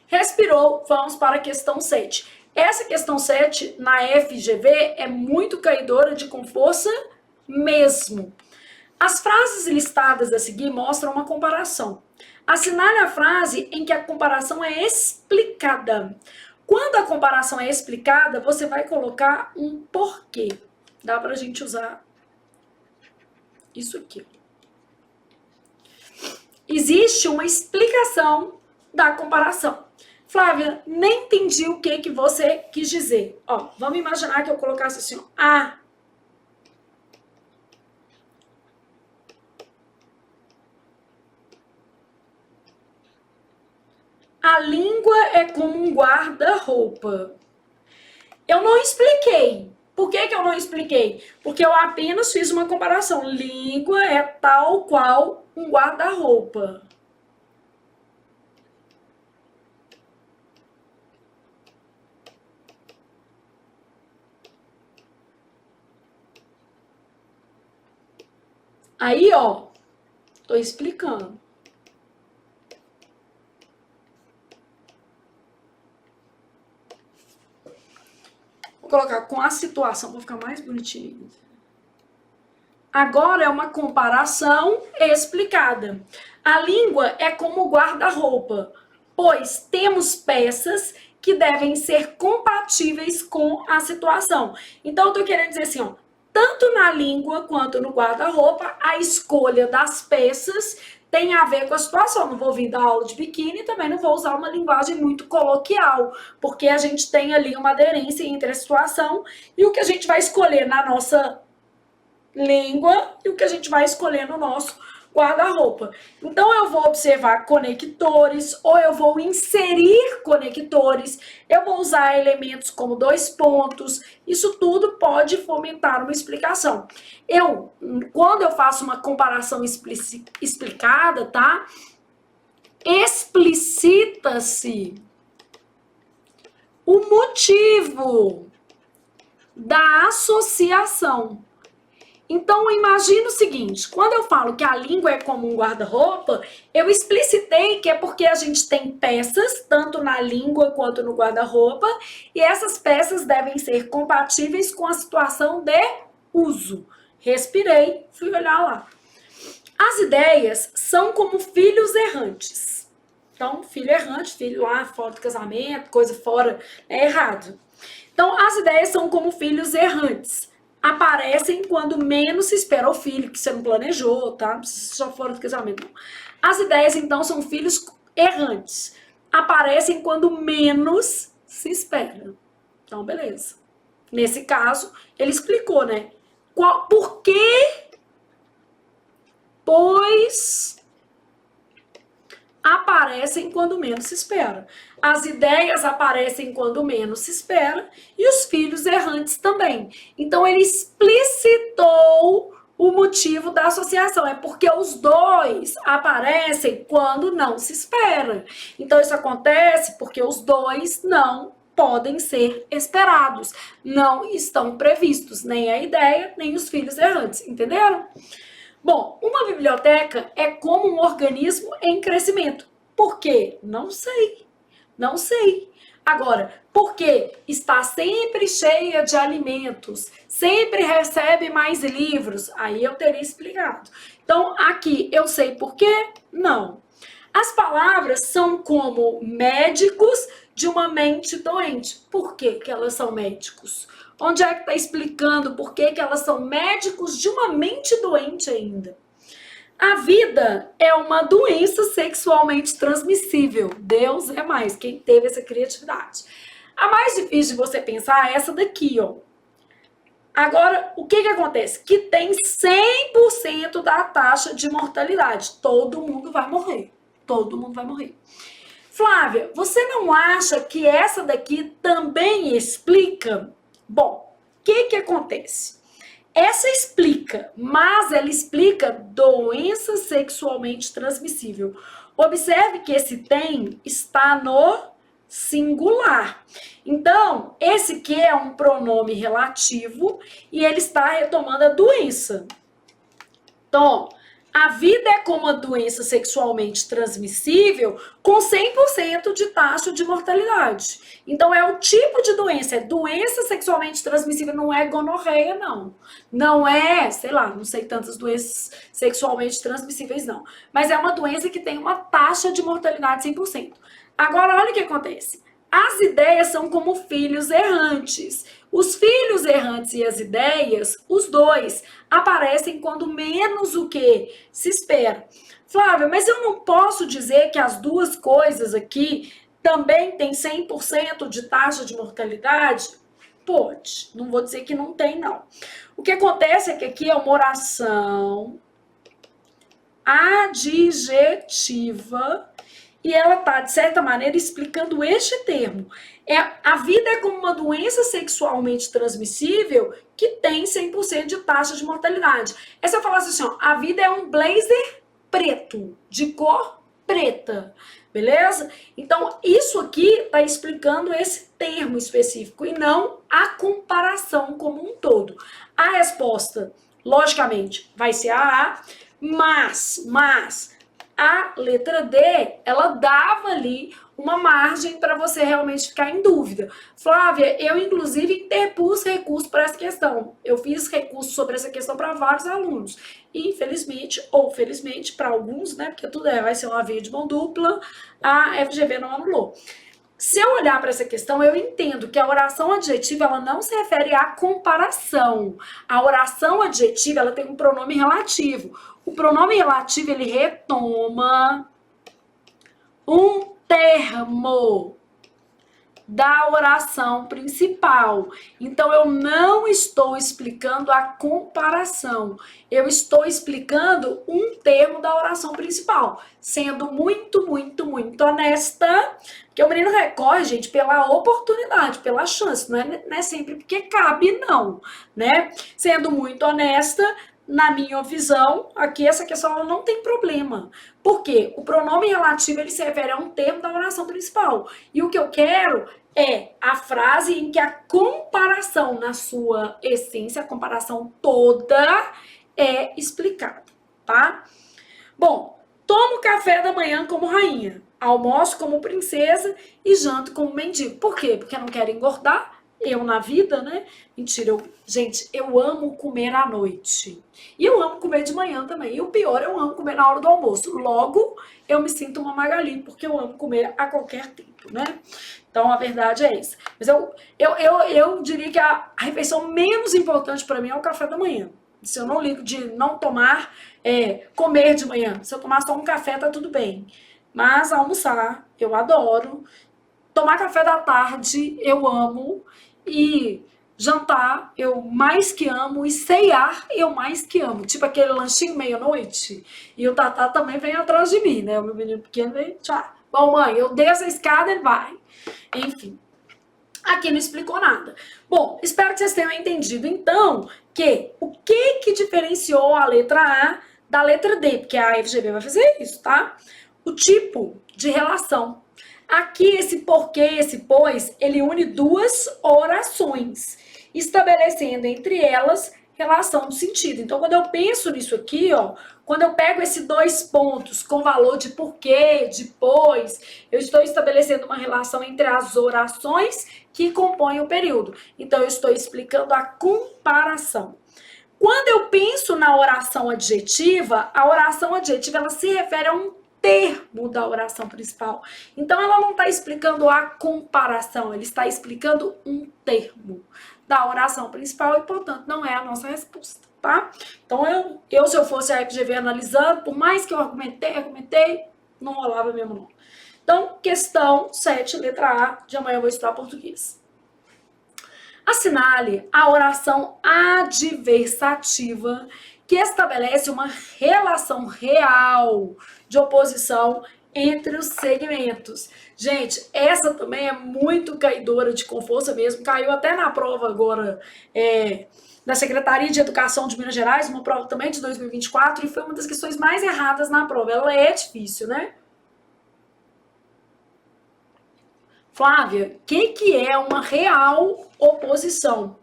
Respirou, vamos para a questão 7. Essa questão 7, na FGV, é muito caidora de com força mesmo. As frases listadas a seguir mostram uma comparação. Assinale a frase em que a comparação é explicada. Quando a comparação é explicada, você vai colocar um porquê. Dá pra gente usar isso aqui. Existe uma explicação da comparação. Flávia, nem entendi o que você quis dizer. Ó, vamos imaginar que eu colocasse assim, ó, a língua é como um guarda-roupa. Eu não expliquei. Por que eu não expliquei? Porque eu apenas fiz uma comparação. Língua é tal qual um guarda-roupa. Aí, ó, tô explicando. Vou colocar com a situação, vou ficar mais bonitinho. Agora é uma comparação explicada. A língua é como guarda-roupa, pois temos peças que devem ser compatíveis com a situação. Então, eu tô querendo dizer assim, ó, tanto na língua quanto no guarda-roupa, a escolha das peças tem a ver com a situação. Não vou vir dar aula de biquíni e também não vou usar uma linguagem muito coloquial, porque a gente tem ali uma aderência entre a situação e o que a gente vai escolher na nossa língua e o que a gente vai escolher no nosso guarda-roupa. Então, eu vou observar conectores, ou eu vou inserir conectores, eu vou usar elementos como 2 pontos, isso tudo pode fomentar uma explicação. Quando eu faço uma comparação explicada, tá? Explicita-se o motivo da associação. Então, imagina o seguinte, quando eu falo que a língua é como um guarda-roupa, eu explicitei que é porque a gente tem peças, tanto na língua quanto no guarda-roupa, e essas peças devem ser compatíveis com a situação de uso. Respirei, fui olhar lá. As ideias são como filhos errantes. Então, filho errante, filho lá fora do casamento, coisa fora, é errado. Então, as ideias são como filhos errantes. Aparecem quando menos se espera o filho, que você não planejou, tá? Só fora do casamento. Não. As ideias, então, são filhos errantes. Aparecem quando menos se espera. Então, beleza. Nesse caso, ele explicou, né? Por quê? Pois aparecem quando menos se espera. As ideias aparecem quando menos se espera e os filhos errantes também. Então, ele explicitou o motivo da associação. É porque os dois aparecem quando não se espera. Então, isso acontece porque os dois não podem ser esperados. Não estão previstos nem a ideia, nem os filhos errantes. Entenderam? Bom, uma biblioteca é como um organismo em crescimento. Por quê? Não sei. Não sei. Agora, porque está sempre cheia de alimentos, sempre recebe mais livros, aí eu teria explicado. Então, aqui, eu sei por quê? Não. As palavras são como médicos de uma mente doente. Por que elas são médicos? Onde é que está explicando por que elas são médicos de uma mente doente ainda? A vida é uma doença sexualmente transmissível. Deus é mais, quem teve essa criatividade. A mais difícil de você pensar é essa daqui, ó. Agora, o que acontece? Que tem 100% da taxa de mortalidade. Todo mundo vai morrer. Todo mundo vai morrer. Flávia, você não acha que essa daqui também explica? Bom, que acontece? Essa explica, mas ela explica doença sexualmente transmissível. Observe que esse tem está no singular. Então, esse que é um pronome relativo e ele está retomando a doença. Então, a vida é como uma doença sexualmente transmissível com 100% de taxa de mortalidade. Então, é o tipo de doença, é doença sexualmente transmissível, não é gonorreia, não. Não é, sei lá, não sei tantas doenças sexualmente transmissíveis, não. Mas é uma doença que tem uma taxa de mortalidade 100%. Agora, olha o que acontece. As ideias são como filhos errantes. Os filhos errantes e as ideias, os dois, aparecem quando menos o que se espera. Flávia, mas eu não posso dizer que as duas coisas aqui também têm 100% de taxa de mortalidade? Pode, não vou dizer que não tem, não. O que acontece é que aqui é uma oração adjetiva e ela está, de certa maneira, explicando este termo. A vida é como uma doença sexualmente transmissível que tem 100% de taxa de mortalidade. É se eu falasse assim, ó, a vida é um blazer preto, de cor preta, beleza? Então, isso aqui está explicando esse termo específico e não a comparação como um todo. A resposta, logicamente, vai ser a A, mas a letra D, ela dava ali uma margem para você realmente ficar em dúvida. Flávia, eu inclusive interpus recurso para essa questão. Eu fiz recurso sobre essa questão para vários alunos. E, infelizmente, ou felizmente, para alguns, né, porque tudo vai ser uma via de mão dupla, a FGV não anulou. Se eu olhar para essa questão, eu entendo que a oração adjetiva ela não se refere à comparação. A oração adjetiva ela tem um pronome relativo. O pronome relativo ele retoma um termo da oração principal. Então, eu não estou explicando a comparação. Eu estou explicando um termo da oração principal, sendo muito honesta, porque o menino recorre, gente, pela oportunidade, pela chance, não é sempre porque cabe, não, né? Sendo muito honesta, na minha visão, aqui essa questão ela não tem problema. Por quê? O pronome relativo ele se refere a um termo da oração principal. E o que eu quero é a frase em que a comparação na sua essência, a comparação toda é explicada, tá? Bom, tomo café da manhã como rainha, almoço como princesa e janto como mendigo. Por quê? Porque eu não quero engordar. Eu na vida, né? Mentira, gente, eu amo comer à noite. E eu amo comer de manhã também. E o pior, eu amo comer na hora do almoço. Logo, eu me sinto uma Magali, porque eu amo comer a qualquer tempo, né? Então, a verdade é essa. Mas eu diria que a refeição menos importante para mim é o café da manhã. Se eu não ligo de não tomar, comer de manhã. Se eu tomar só um café, tá tudo bem. Mas almoçar, eu adoro. Tomar café da tarde, eu amo. E jantar, eu mais que amo. E ceiar, eu mais que amo. Tipo aquele lanchinho meia-noite. E o Tatá também vem atrás de mim, né? O meu menino pequeno vem, tchau. Bom, mãe, eu desço a escada, ele vai. Enfim. Aqui não explicou nada. Bom, espero que vocês tenham entendido, então, que o que diferenciou a letra A da letra D, porque a FGV vai fazer isso, tá? O tipo de relação. Aqui, esse porquê, esse pois, ele une duas orações, estabelecendo entre elas relação do sentido. Então, quando eu penso nisso aqui, ó, quando eu pego esses dois pontos com valor de porquê, de pois, eu estou estabelecendo uma relação entre as orações que compõem o período. Então, eu estou explicando a comparação. Quando eu penso na oração adjetiva, a oração adjetiva ela se refere a um termo da oração principal. Então, ela não está explicando a comparação, ele está explicando um termo da oração principal e, portanto, não é a nossa resposta, tá? Então, se eu fosse a FGV analisando, por mais que eu argumentei, não rolava mesmo não. Então, questão 7, letra A, de amanhã eu vou estudar português. Assinale a oração adversativa que estabelece uma relação real de oposição entre os segmentos. Gente, essa também é muito caidora de com força mesmo. Caiu até na prova agora da Secretaria de Educação de Minas Gerais, uma prova também de 2024, e foi uma das questões mais erradas na prova. Ela é difícil, né? Flávia, o que é uma real oposição?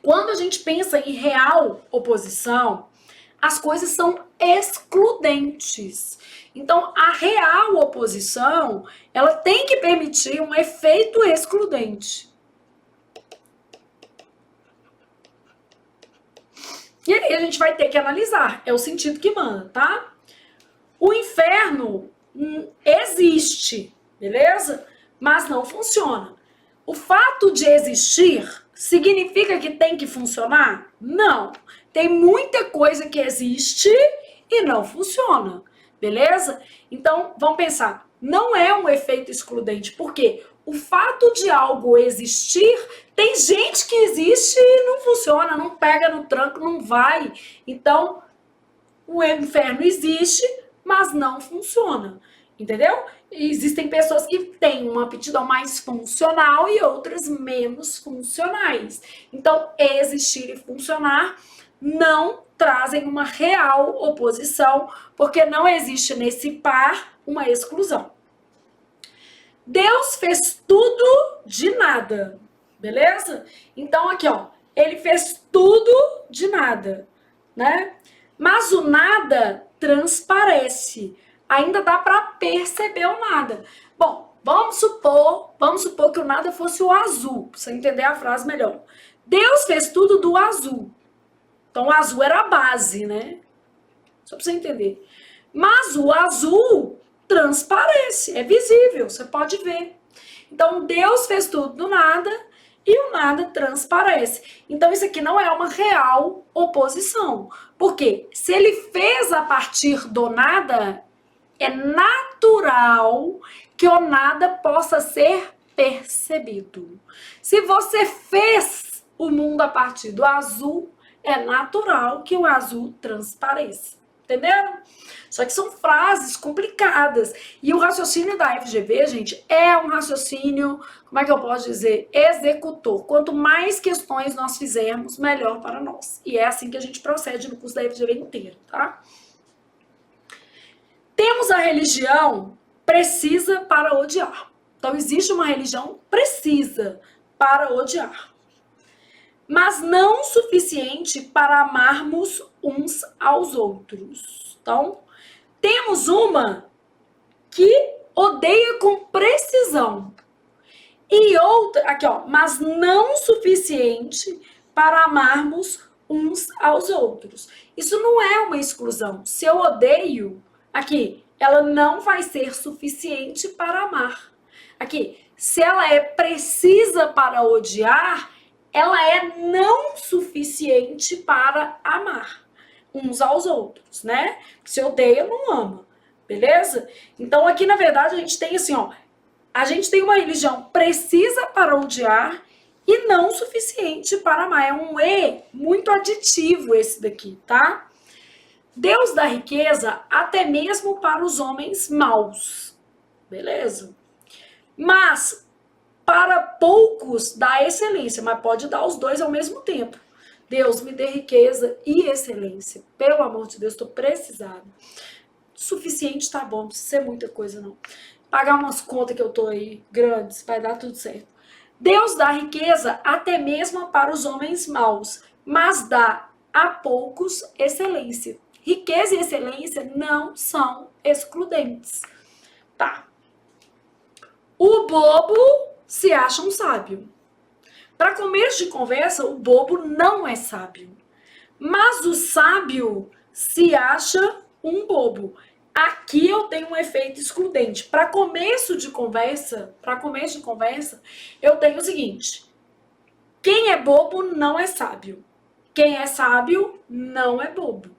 Quando a gente pensa em real oposição, as coisas são excludentes. Então, a real oposição, ela tem que permitir um efeito excludente. E aí a gente vai ter que analisar, é o sentido que manda, tá? O inferno existe, beleza? Mas não funciona. O fato de existir significa que tem que funcionar? Não. Tem muita coisa que existe e não funciona, beleza? Então, vamos pensar, não é um efeito excludente, porque o fato de algo existir, tem gente que existe e não funciona, não pega no tranco, não vai. Então, o inferno existe, mas não funciona, entendeu? Existem pessoas que têm uma aptidão mais funcional e outras menos funcionais. Então, existir e funcionar não trazem uma real oposição, porque não existe nesse par uma exclusão. Deus fez tudo de nada, beleza? Então, aqui, ó, ele fez tudo de nada, né? Mas o nada transparece. Ainda dá para perceber o nada. Bom, vamos supor que o nada fosse o azul, para você entender a frase melhor. Deus fez tudo do azul. Então, o azul era a base, né? Só para você entender. Mas o azul transparece, é visível, você pode ver. Então, Deus fez tudo do nada e o nada transparece. Então, isso aqui não é uma real oposição. Porque se ele fez a partir do nada, é natural que o nada possa ser percebido. Se você fez o mundo a partir do azul, é natural que o azul transpareça. Entenderam? Só que são frases complicadas. E o raciocínio da FGV, gente, é um raciocínio, como é que eu posso dizer? Executor. Quanto mais questões nós fizermos, melhor para nós. E é assim que a gente procede no curso da FGV inteiro, tá? Temos a religião precisa para odiar. Então, existe uma religião precisa para odiar, mas não suficiente para amarmos uns aos outros. Então, temos uma que odeia com precisão e outra, aqui ó, mas não suficiente para amarmos uns aos outros. Isso não é uma exclusão. Se eu odeio, aqui, ela não vai ser suficiente para amar. Aqui, se ela é precisa para odiar, ela é não suficiente para amar uns aos outros, né? Se odeia, não ama, beleza? Então, aqui, na verdade, a gente tem assim, ó, a gente tem uma religião precisa para odiar e não suficiente para amar. É um E muito aditivo esse daqui, tá? Deus dá riqueza até mesmo para os homens maus, beleza? Mas para poucos dá excelência, mas pode dar os dois ao mesmo tempo. Deus, me dê riqueza e excelência. Pelo amor de Deus, estou precisada. Suficiente tá bom, não precisa ser muita coisa não. Pagar umas contas que eu tô aí grandes, vai dar tudo certo. Deus dá riqueza até mesmo para os homens maus, mas dá a poucos excelência. Riqueza e excelência não são excludentes. Tá. O bobo se acha um sábio. Para começo de conversa, o bobo não é sábio. Mas o sábio se acha um bobo. Aqui eu tenho um efeito excludente. Para começo de conversa, eu tenho o seguinte: quem é bobo não é sábio. Quem é sábio não é bobo.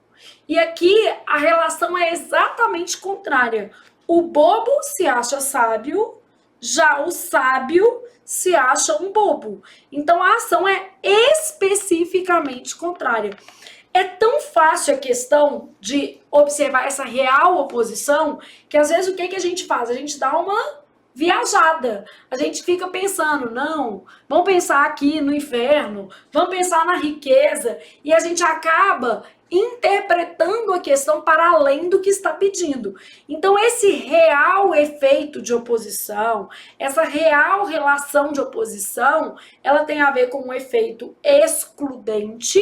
E aqui a relação é exatamente contrária. O bobo se acha sábio Já o sábio se acha um bobo. Então a ação é especificamente contrária. É tão fácil a questão de observar essa real oposição que às vezes o que a gente faz? A gente dá uma viajada. A gente fica pensando, não, vamos pensar aqui no inferno, vamos pensar na riqueza, e a gente acaba interpretando a questão para além do que está pedindo. Então, esse real efeito de oposição, essa real relação de oposição, ela tem a ver com um efeito excludente,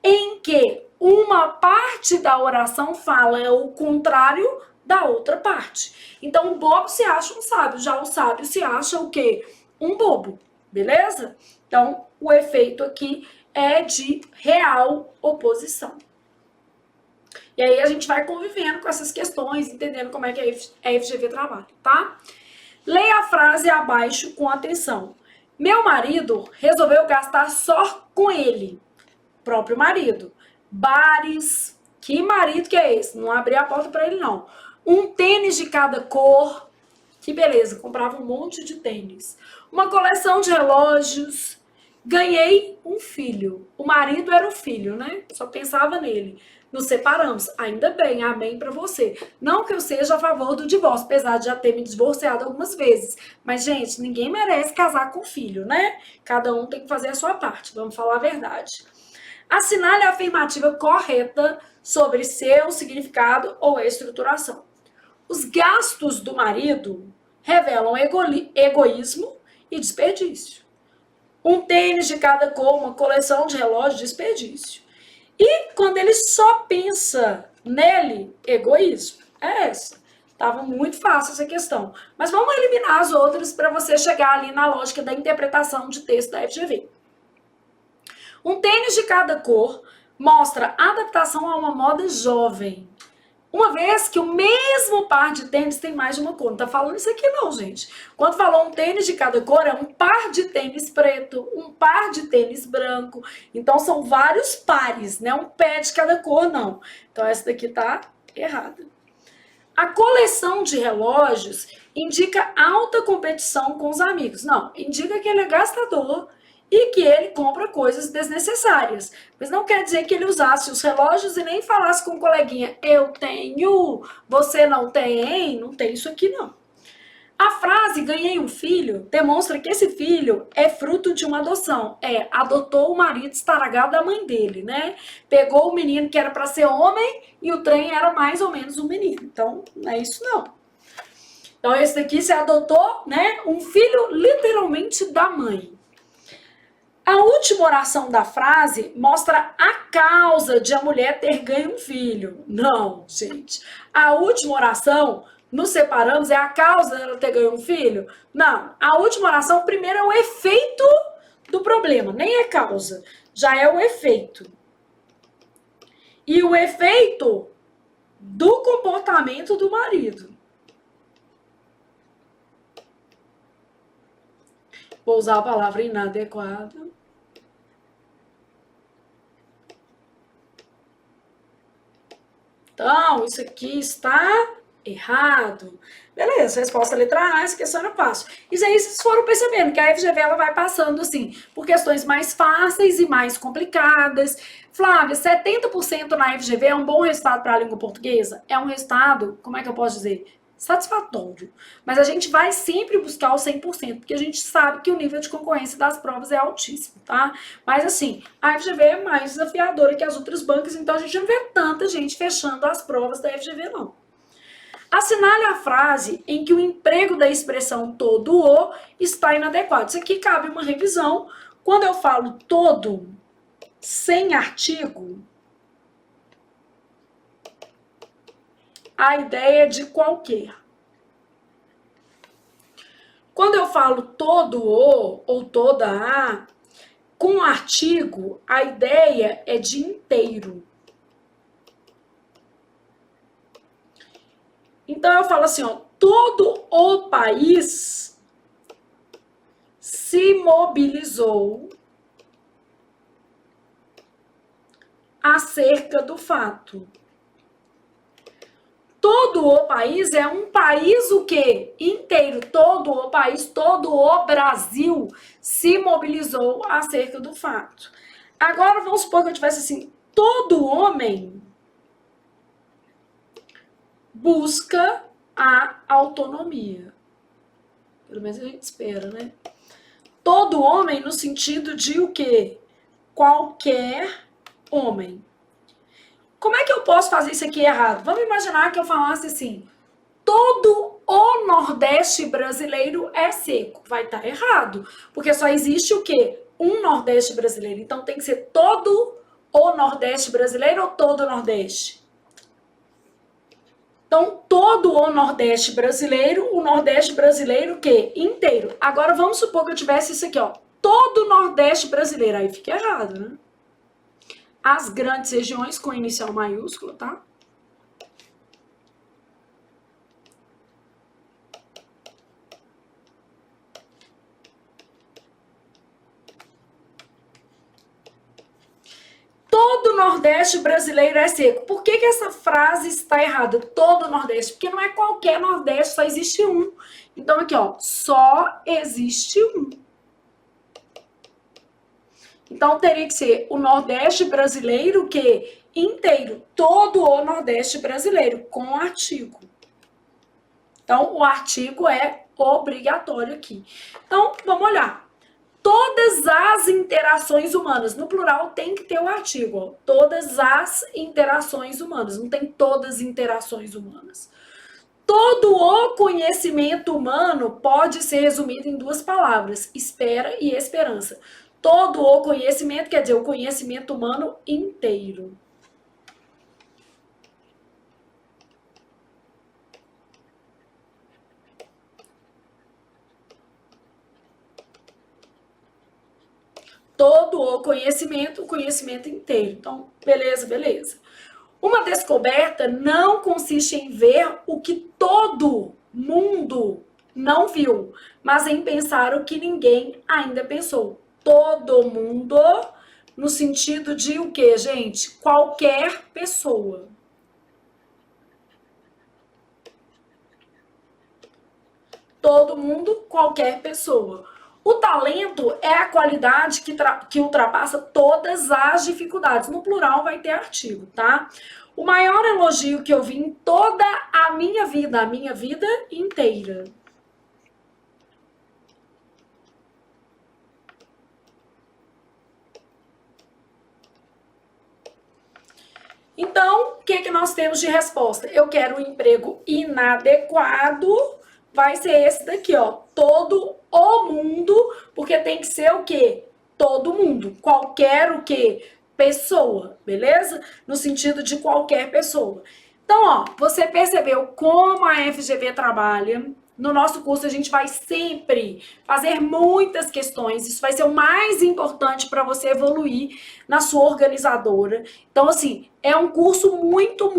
em que uma parte da oração fala o contrário da outra parte. Então, o bobo se acha um sábio, já o sábio se acha o quê? Um bobo, beleza? Então, o efeito aqui é de real oposição. E aí a gente vai convivendo com essas questões, entendendo como é que a FGV trabalha, tá? Leia a frase abaixo com atenção. Meu marido resolveu gastar só com ele, próprio marido. Bares, que marido que é esse? Não abri a porta para ele, não. Um tênis de cada cor, que beleza, comprava um monte de tênis. Uma coleção de relógios. Ganhei um filho. O marido era o filho, né? Só pensava nele. Nos separamos. Ainda bem, amém pra você. Não que eu seja a favor do divórcio, apesar de já ter me divorciado algumas vezes. Mas, gente, ninguém merece casar com filho, né? Cada um tem que fazer a sua parte. Vamos falar a verdade. Assinale a afirmativa correta sobre seu significado ou estruturação. Os gastos do marido revelam egoísmo e desperdício. Um tênis de cada cor, uma coleção de relógios, desperdício. E quando ele só pensa nele, egoísmo. É essa. Tava muito fácil essa questão. Mas vamos eliminar as outras para você chegar ali na lógica da interpretação de texto da FGV. Um tênis de cada cor mostra adaptação a uma moda jovem. Uma vez que o mesmo par de tênis tem mais de uma cor. Não tá falando isso aqui não, gente. Quando falou um tênis de cada cor, é um par de tênis preto, um par de tênis branco. Então, são vários pares, né? Um pé de cada cor, não. Então, essa daqui tá errada. A coleção de relógios indica alta competição com os amigos. Não, indica que ele é gastador e que ele compra coisas desnecessárias. Mas não quer dizer que ele usasse os relógios e nem falasse com o coleguinha, eu tenho, você não tem, não tem isso aqui não. A frase ganhei um filho demonstra que esse filho é fruto de uma adoção. Adotou o marido estragado da mãe dele, né? Pegou o menino que era para ser homem e o trem era mais ou menos um menino. Então, não é isso não. Então, esse daqui se adotou, né? Um filho literalmente da mãe. A última oração da frase mostra a causa de a mulher ter ganho um filho. Não, gente. A última oração, nos separamos, é a causa dela ter ganho um filho? Não. A última oração, primeiro, é o efeito do problema, nem é causa. Já é o efeito. E o efeito do comportamento do marido. Vou usar a palavra inadequada. Então, isso aqui está errado. Beleza, resposta letra A, essa questão era fácil. Isso aí vocês foram percebendo que a FGV ela vai passando assim por questões mais fáceis e mais complicadas. Flávia, 70% na FGV é um bom resultado para a língua portuguesa? É um resultado, como é que eu posso dizer? Satisfatório. Mas a gente vai sempre buscar o 100%, porque a gente sabe que o nível de concorrência das provas é altíssimo, tá? Mas assim, a FGV é mais desafiadora que as outras bancas, então a gente não vê tanta gente fechando as provas da FGV, não. Assinale a frase em que o emprego da expressão todo o está inadequado. Isso aqui cabe uma revisão. Quando eu falo todo sem artigo, a ideia é de qualquer. Quando eu falo todo o ou toda a, com artigo, a ideia é de inteiro. Então eu falo assim, ó, todo o país se mobilizou acerca do fato. Todo todo o país é um país o quê? Inteiro. Todo o país, todo o Brasil se mobilizou acerca do fato. Agora, vamos supor que eu tivesse assim, todo homem busca a autonomia. Pelo menos a gente espera, né? Todo homem no sentido de o quê? Qualquer homem. Como é que eu posso fazer isso aqui errado? Vamos imaginar que eu falasse assim, todo o Nordeste brasileiro é seco. Vai estar errado, porque só existe o quê? Um Nordeste brasileiro. Então tem que ser todo o Nordeste brasileiro ou todo o Nordeste? Então, todo o Nordeste brasileiro, o Nordeste brasileiro o quê? Inteiro. Agora, vamos supor que eu tivesse isso aqui, ó. Todo o Nordeste brasileiro. Aí fica errado, né? As grandes regiões com inicial maiúsculo, tá? Todo o Nordeste brasileiro é seco. Por que essa frase está errada? Todo o Nordeste. Porque não é qualquer Nordeste, só existe um. Então, aqui, ó, só existe um. Então, teria que ser o Nordeste brasileiro, que inteiro. Todo o Nordeste brasileiro, com artigo. Então, o artigo é obrigatório aqui. Então, vamos olhar. Todas as interações humanas. No plural tem que ter o artigo. Ó. Todas as interações humanas. Não tem todas as interações humanas. Todo o conhecimento humano pode ser resumido em duas palavras. Espera e esperança. Todo o conhecimento quer dizer o conhecimento humano inteiro. Todo o conhecimento inteiro. Então, beleza, beleza. Uma descoberta não consiste em ver o que todo mundo não viu, mas em pensar o que ninguém ainda pensou. Todo mundo, no sentido de o quê, gente? Qualquer pessoa. Todo mundo, qualquer pessoa. O talento é a qualidade que ultrapassa todas as dificuldades. No plural vai ter artigo, tá? O maior elogio que eu vi em toda a minha vida inteira. Então, o que nós temos de resposta? Eu quero um emprego inadequado, vai ser esse daqui, ó. Todo o mundo, porque tem que ser o quê? Todo mundo. Qualquer o quê? Pessoa, beleza? No sentido de qualquer pessoa. Então, ó, você percebeu como a FGV trabalha. No nosso curso, a gente vai sempre fazer muitas questões. Isso vai ser o mais importante para você evoluir na sua organizadora. Então, assim, é um curso muito,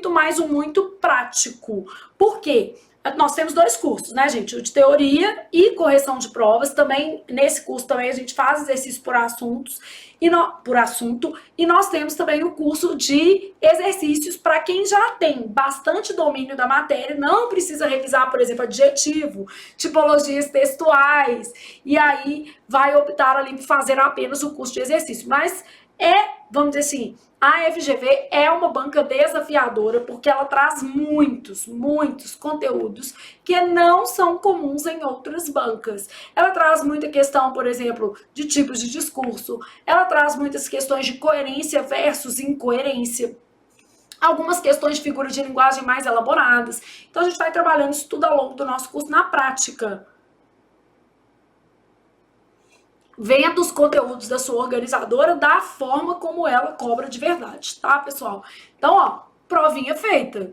mas muito prático. Por quê? Nós temos dois cursos, né, gente? O de teoria e correção de provas. Também, nesse curso também, a gente faz exercícios por assuntos por assunto. E nós temos também o curso de exercícios para quem já tem bastante domínio da matéria, não precisa revisar, por exemplo, adjetivo, tipologias textuais, e aí vai optar ali por fazer apenas o curso de exercício. Mas vamos dizer assim, a FGV é uma banca desafiadora porque ela traz muitos conteúdos que não são comuns em outras bancas. Ela traz muita questão, por exemplo, de tipos de discurso, ela traz muitas questões de coerência versus incoerência, algumas questões de figura de linguagem mais elaboradas. Então a gente vai trabalhando isso tudo ao longo do nosso curso na prática, vendo os conteúdos da sua organizadora da forma como ela cobra de verdade, tá, pessoal? Então, ó, provinha feita.